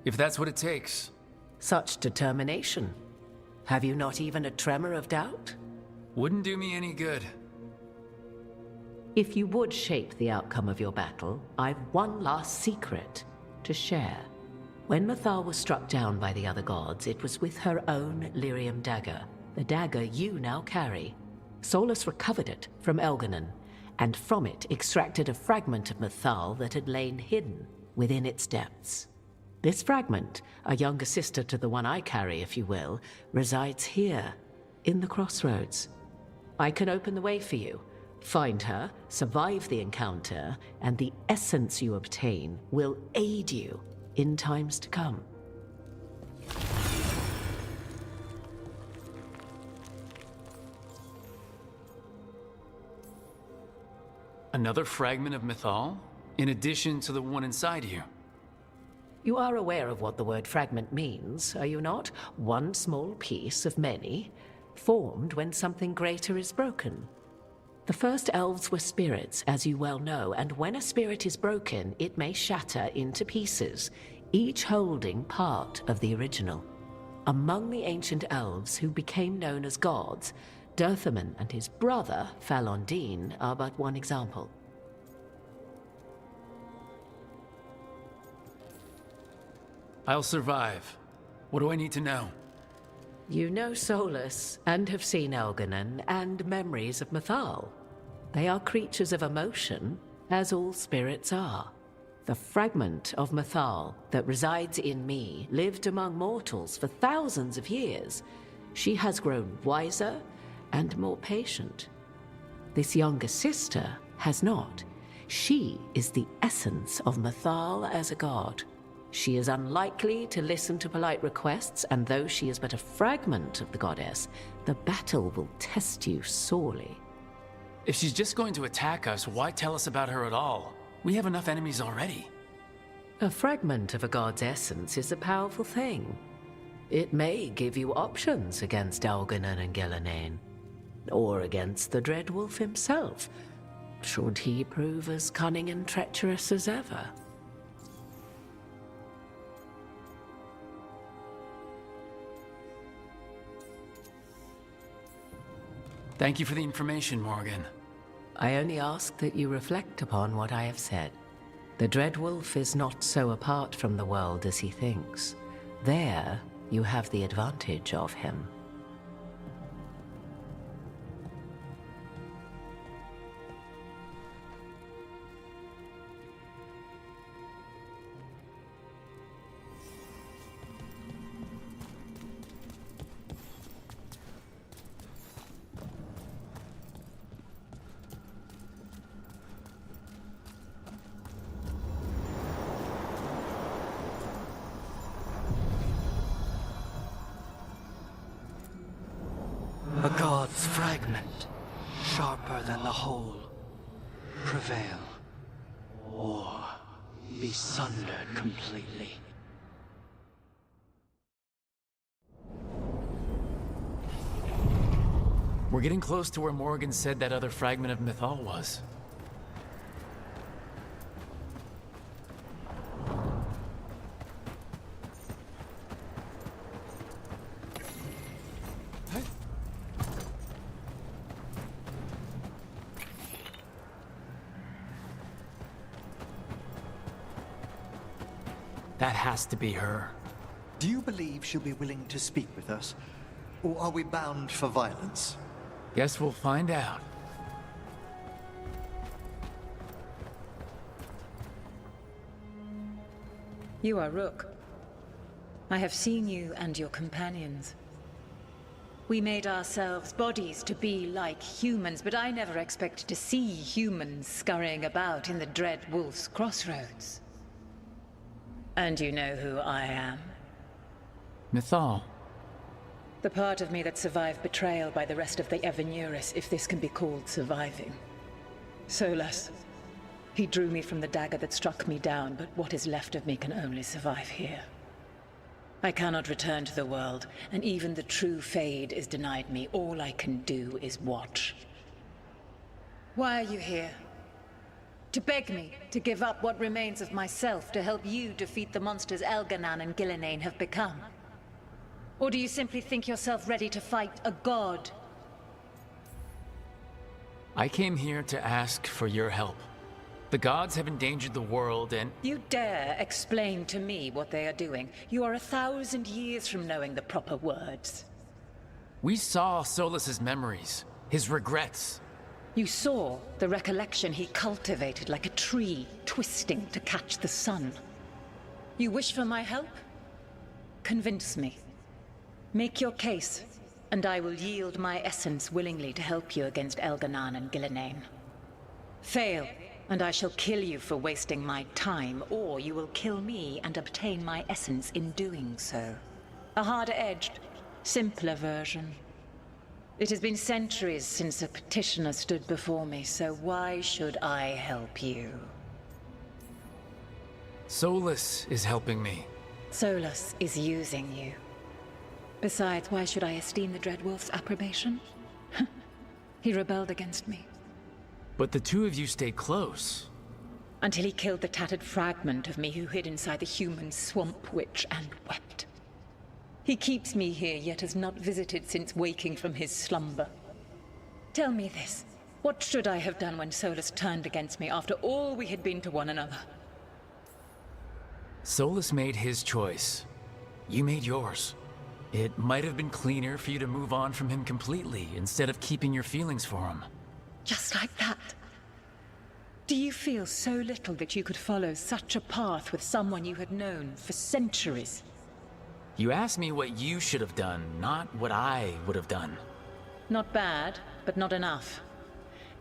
If that's what it takes. Such determination. Have you not even a tremor of doubt? Wouldn't do me any good. If you would shape the outcome of your battle, I've one last secret to share. When Mythal was struck down by the other gods, it was with her own lyrium dagger, the dagger you now carry. Solus recovered it from Elganon, and from it extracted a fragment of Mythal that had lain hidden within its depths. This fragment, a younger sister to the one I carry, if you will, resides here, in the crossroads. I can open the way for you. Find her, survive the encounter, and the essence you obtain will aid you in times to come. Another fragment of Mythal? In addition to the one inside you? You are aware of what the word fragment means, are you not? One small piece of many, formed when something greater is broken. The first elves were spirits, as you well know, and when a spirit is broken, it may shatter into pieces, each holding part of the original. Among the ancient elves who became known as gods, Dotherman and his brother, Falondine, are but one example. I'll survive. What do I need to know? You know Solus, and have seen Elganon, and memories of Mythal. They are creatures of emotion, as all spirits are. The fragment of Mythal that resides in me lived among mortals for thousands of years. She has grown wiser and more patient. This younger sister has not. She is the essence of Mythal as a god. She is unlikely to listen to polite requests, and though she is but a fragment of the goddess, the battle will test you sorely. If she's just going to attack us, why tell us about her at all? We have enough enemies already. A fragment of a god's essence is a powerful thing. It may give you options against Elganon and Gillenane, or against the Dread Wolf himself, should he prove as cunning and treacherous as ever. Thank you for the information, Morgan. I only ask that you reflect upon what I have said. The Dread Wolf is not so apart from the world as he thinks. There, you have the advantage of him. A god's fragment, sharper than the whole. Prevail, or be sundered completely. We're getting close to where Morgan said that other fragment of Mythal was. That has to be her. Do you believe she'll be willing to speak with us? Or are we bound for violence? Guess we'll find out. You are Rook. I have seen you and your companions. We made ourselves bodies to be like humans, but I never expected to see humans scurrying about in the Dread Wolf's crossroads. And you know who I am? Mythal. The part of me that survived betrayal by the rest of the Evenuris, if this can be called surviving. Solus. He drew me from the dagger that struck me down, but what is left of me can only survive here. I cannot return to the world, and even the true Fade is denied me. All I can do is watch. Why are you here? To beg me to give up what remains of myself to help you defeat the monsters Elganon and Gillenane have become? Or do you simply think yourself ready to fight a god? I came here to ask for your help. The gods have endangered the world and— You dare explain to me what they are doing? You are 1,000 years from knowing the proper words. We saw Solus's memories, his regrets. You saw the recollection he cultivated like a tree, twisting to catch the sun. You wish for my help? Convince me. Make your case, and I will yield my essence willingly to help you against Elganon and Gillenane. Fail, and I shall kill you for wasting my time, or you will kill me and obtain my essence in doing so. A harder-edged, simpler version. It has been centuries since a petitioner stood before me, so why should I help you? Solus is helping me. Solus is using you. Besides, why should I esteem the Dread Wolf's approbation? He rebelled against me. But the two of you stayed close. Until he killed the tattered fragment of me who hid inside the human swamp witch and wept. He keeps me here, yet has not visited since waking from his slumber. Tell me this. What should I have done when Solus turned against me after all we had been to one another? Solus made his choice. You made yours. It might have been cleaner for you to move on from him completely, instead of keeping your feelings for him. Just like that? Do you feel so little that you could follow such a path with someone you had known for centuries? You asked me what you should have done, not what I would have done. Not bad, but not enough.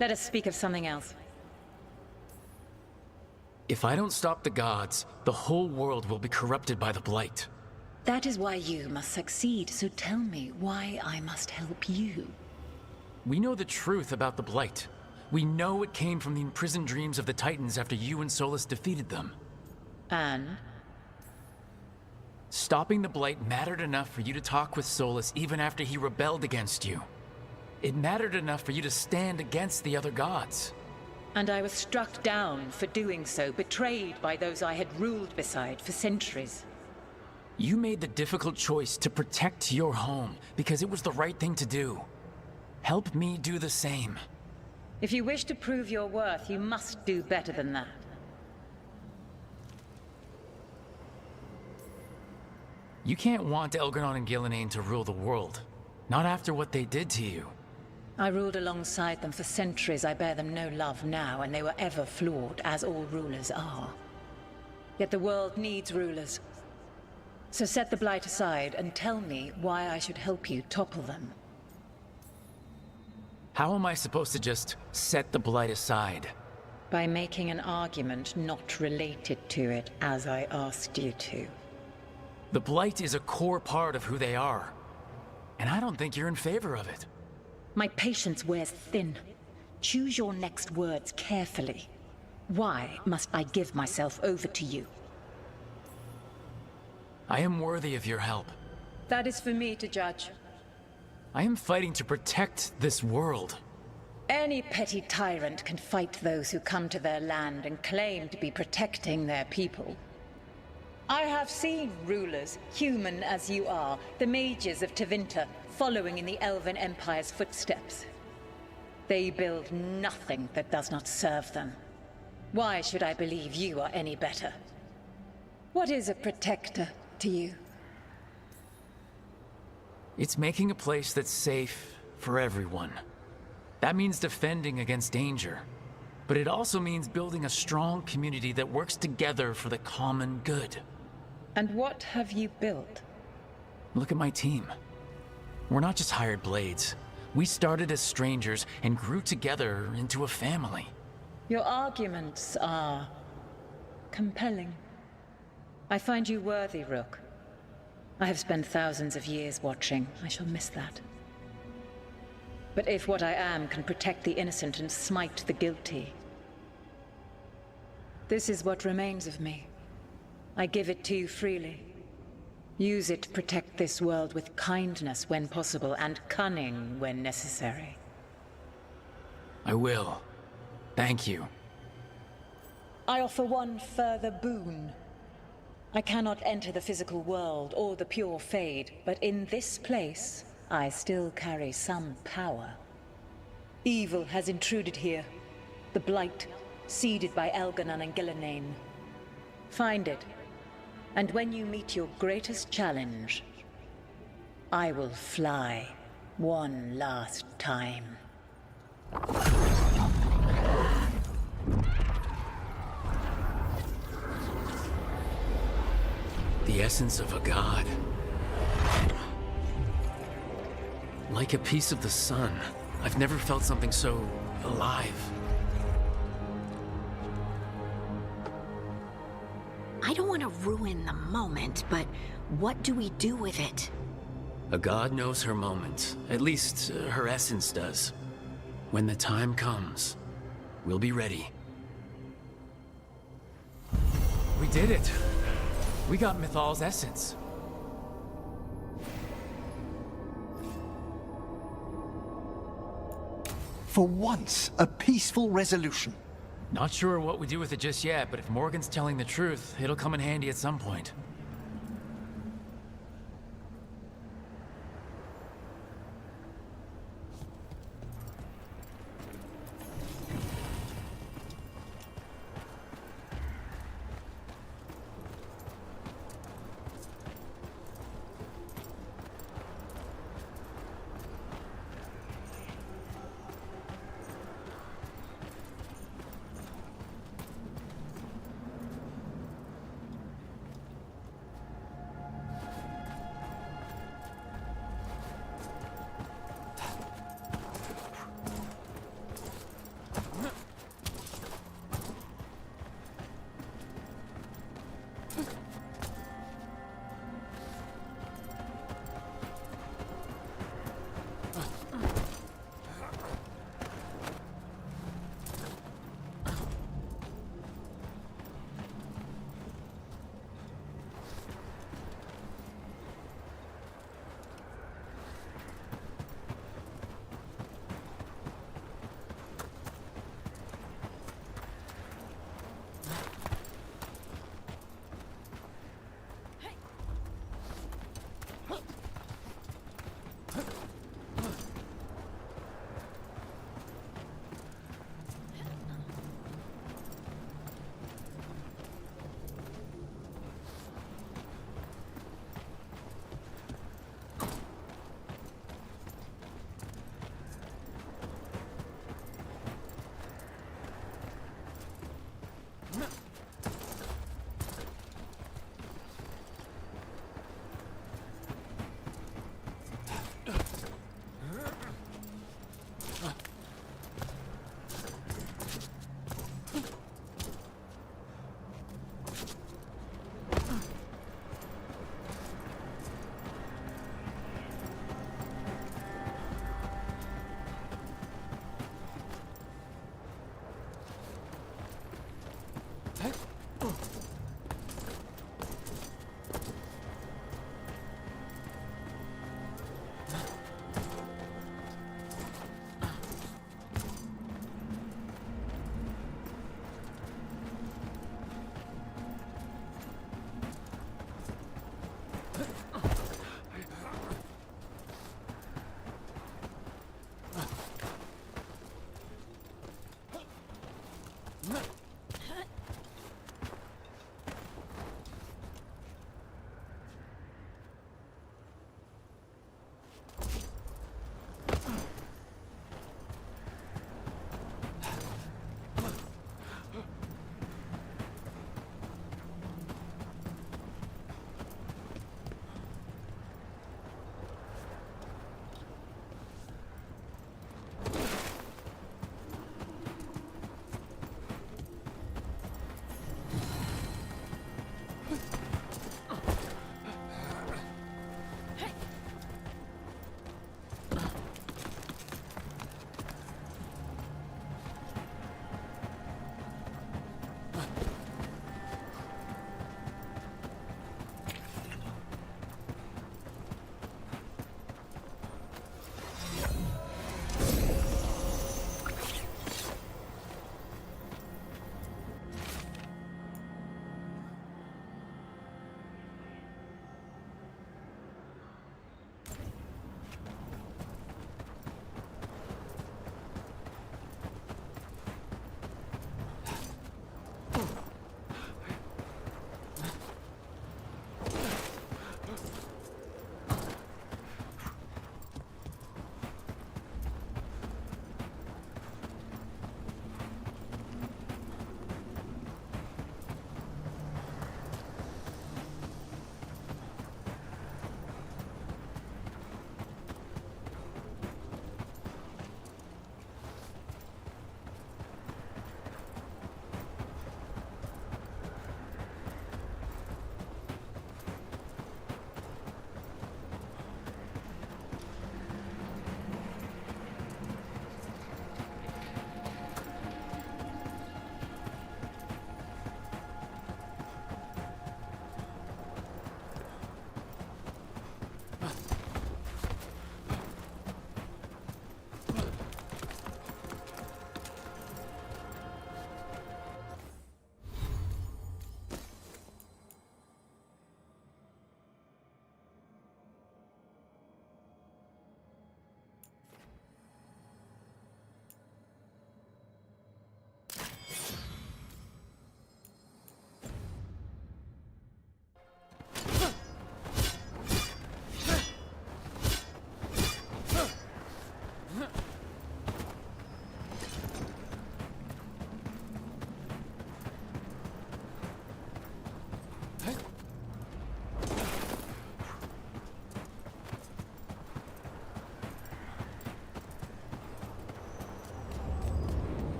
Let us speak of something else. If I don't stop the gods, the whole world will be corrupted by the Blight. That is why you must succeed, so tell me why I must help you. We know the truth about the Blight. We know it came from the imprisoned dreams of the Titans after you and Solus defeated them. And? Stopping the Blight mattered enough for you to talk with Solus even after he rebelled against you. It mattered enough for you to stand against the other gods. And I was struck down for doing so, betrayed by those I had ruled beside for centuries. You made the difficult choice to protect your home because it was the right thing to do. Help me do the same. If you wish to prove your worth, you must do better than that. You can't want Elgar'non and Gillenane to rule the world. Not after what they did to you. I ruled alongside them for centuries. I bear them no love now, and they were ever flawed, as all rulers are. Yet the world needs rulers. So set the Blight aside and tell me why I should help you topple them. How am I supposed to just set the Blight aside? By making an argument not related to it, as I asked you to. The Blight is a core part of who they are. And I don't think you're in favor of it. My patience wears thin. Choose your next words carefully. Why must I give myself over to you? I am worthy of your help. That is for me to judge. I am fighting to protect this world. Any petty tyrant can fight those who come to their land and claim to be protecting their people. I have seen rulers, human as you are, the mages of Tevinter, following in the Elven Empire's footsteps. They build nothing that does not serve them. Why should I believe you are any better? What is a protector to you? It's making a place that's safe for everyone. That means defending against danger. But it also means building a strong community that works together for the common good. And what have you built? Look at my team. We're not just hired blades. We started as strangers and grew together into a family. Your arguments are compelling. I find you worthy, Rook. I have spent thousands of years watching. I shall miss that. But if what I am can protect the innocent and smite the guilty, this is what remains of me. I give it to you freely. Use it to protect this world with kindness when possible and cunning when necessary. I will. Thank you. I offer one further boon. I cannot enter the physical world or the pure Fade, but in this place, I still carry some power. Evil has intruded here. The Blight, seeded by Elgar'non and Gillenane. Find it, and when you meet your greatest challenge, I will fly one last time. The essence of a god. Like a piece of the sun. I've never felt something so alive. I don't want to ruin the moment, but what do we do with it? A god knows her moment. At least, her essence does. When the time comes, we'll be ready. We did it! We got Mythal's essence. For once, a peaceful resolution. Not sure what we do with it just yet, but if Morgan's telling the truth, it'll come in handy at some point.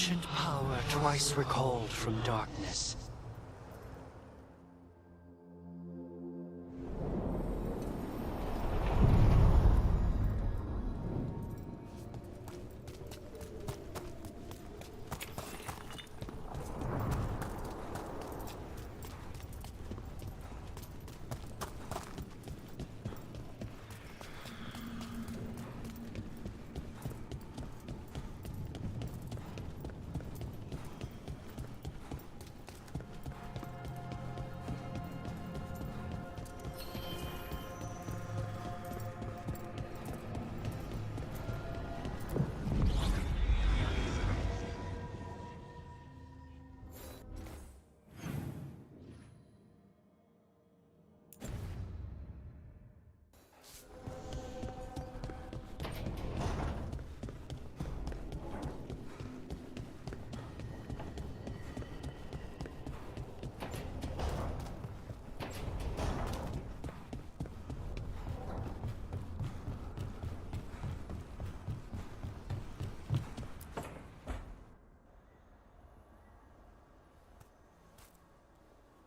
ancient power twice recalled from darkness.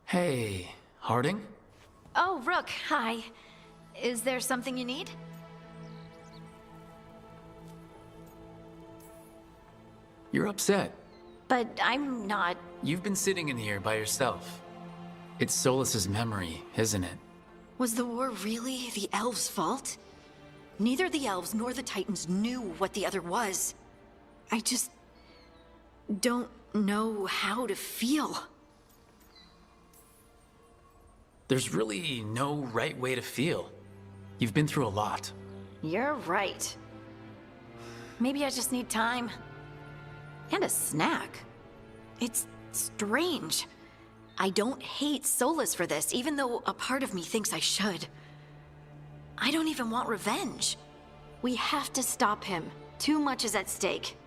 Hey, Harding? Oh, Rook, hi. Is there something you need? You're upset. But I'm not. You've been sitting in here by yourself. It's Solas's memory, isn't it? Was the war really the elves' fault? Neither the elves nor the Titans knew what the other was. I just don't know how to feel. There's really no right way to feel. You've been through a lot. You're right. Maybe I just need time. And a snack. It's strange. I don't hate Solas for this, even though a part of me thinks I should. I don't even want revenge. We have to stop him. Too much is at stake.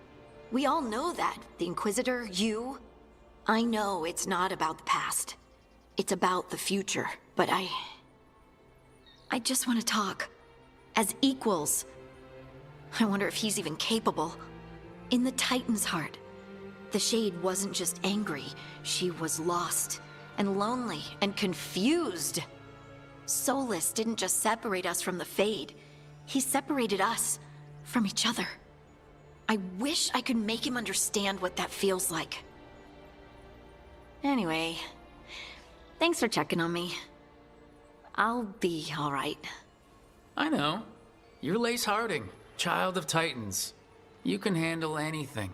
We all know that. The Inquisitor, you. I know it's not about the past. It's about the future. But I just want to talk. As equals. I wonder if he's even capable. In the Titan's heart, the Shade wasn't just angry. She was lost and lonely and confused. Solas didn't just separate us from the Fade. He separated us from each other. I wish I could make him understand what that feels like. Anyway, thanks for checking on me. I'll be all right. I know. You're Lace Harding, child of Titans. You can handle anything.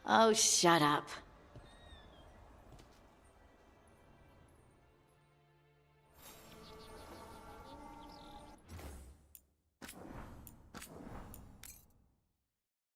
Oh, shut up.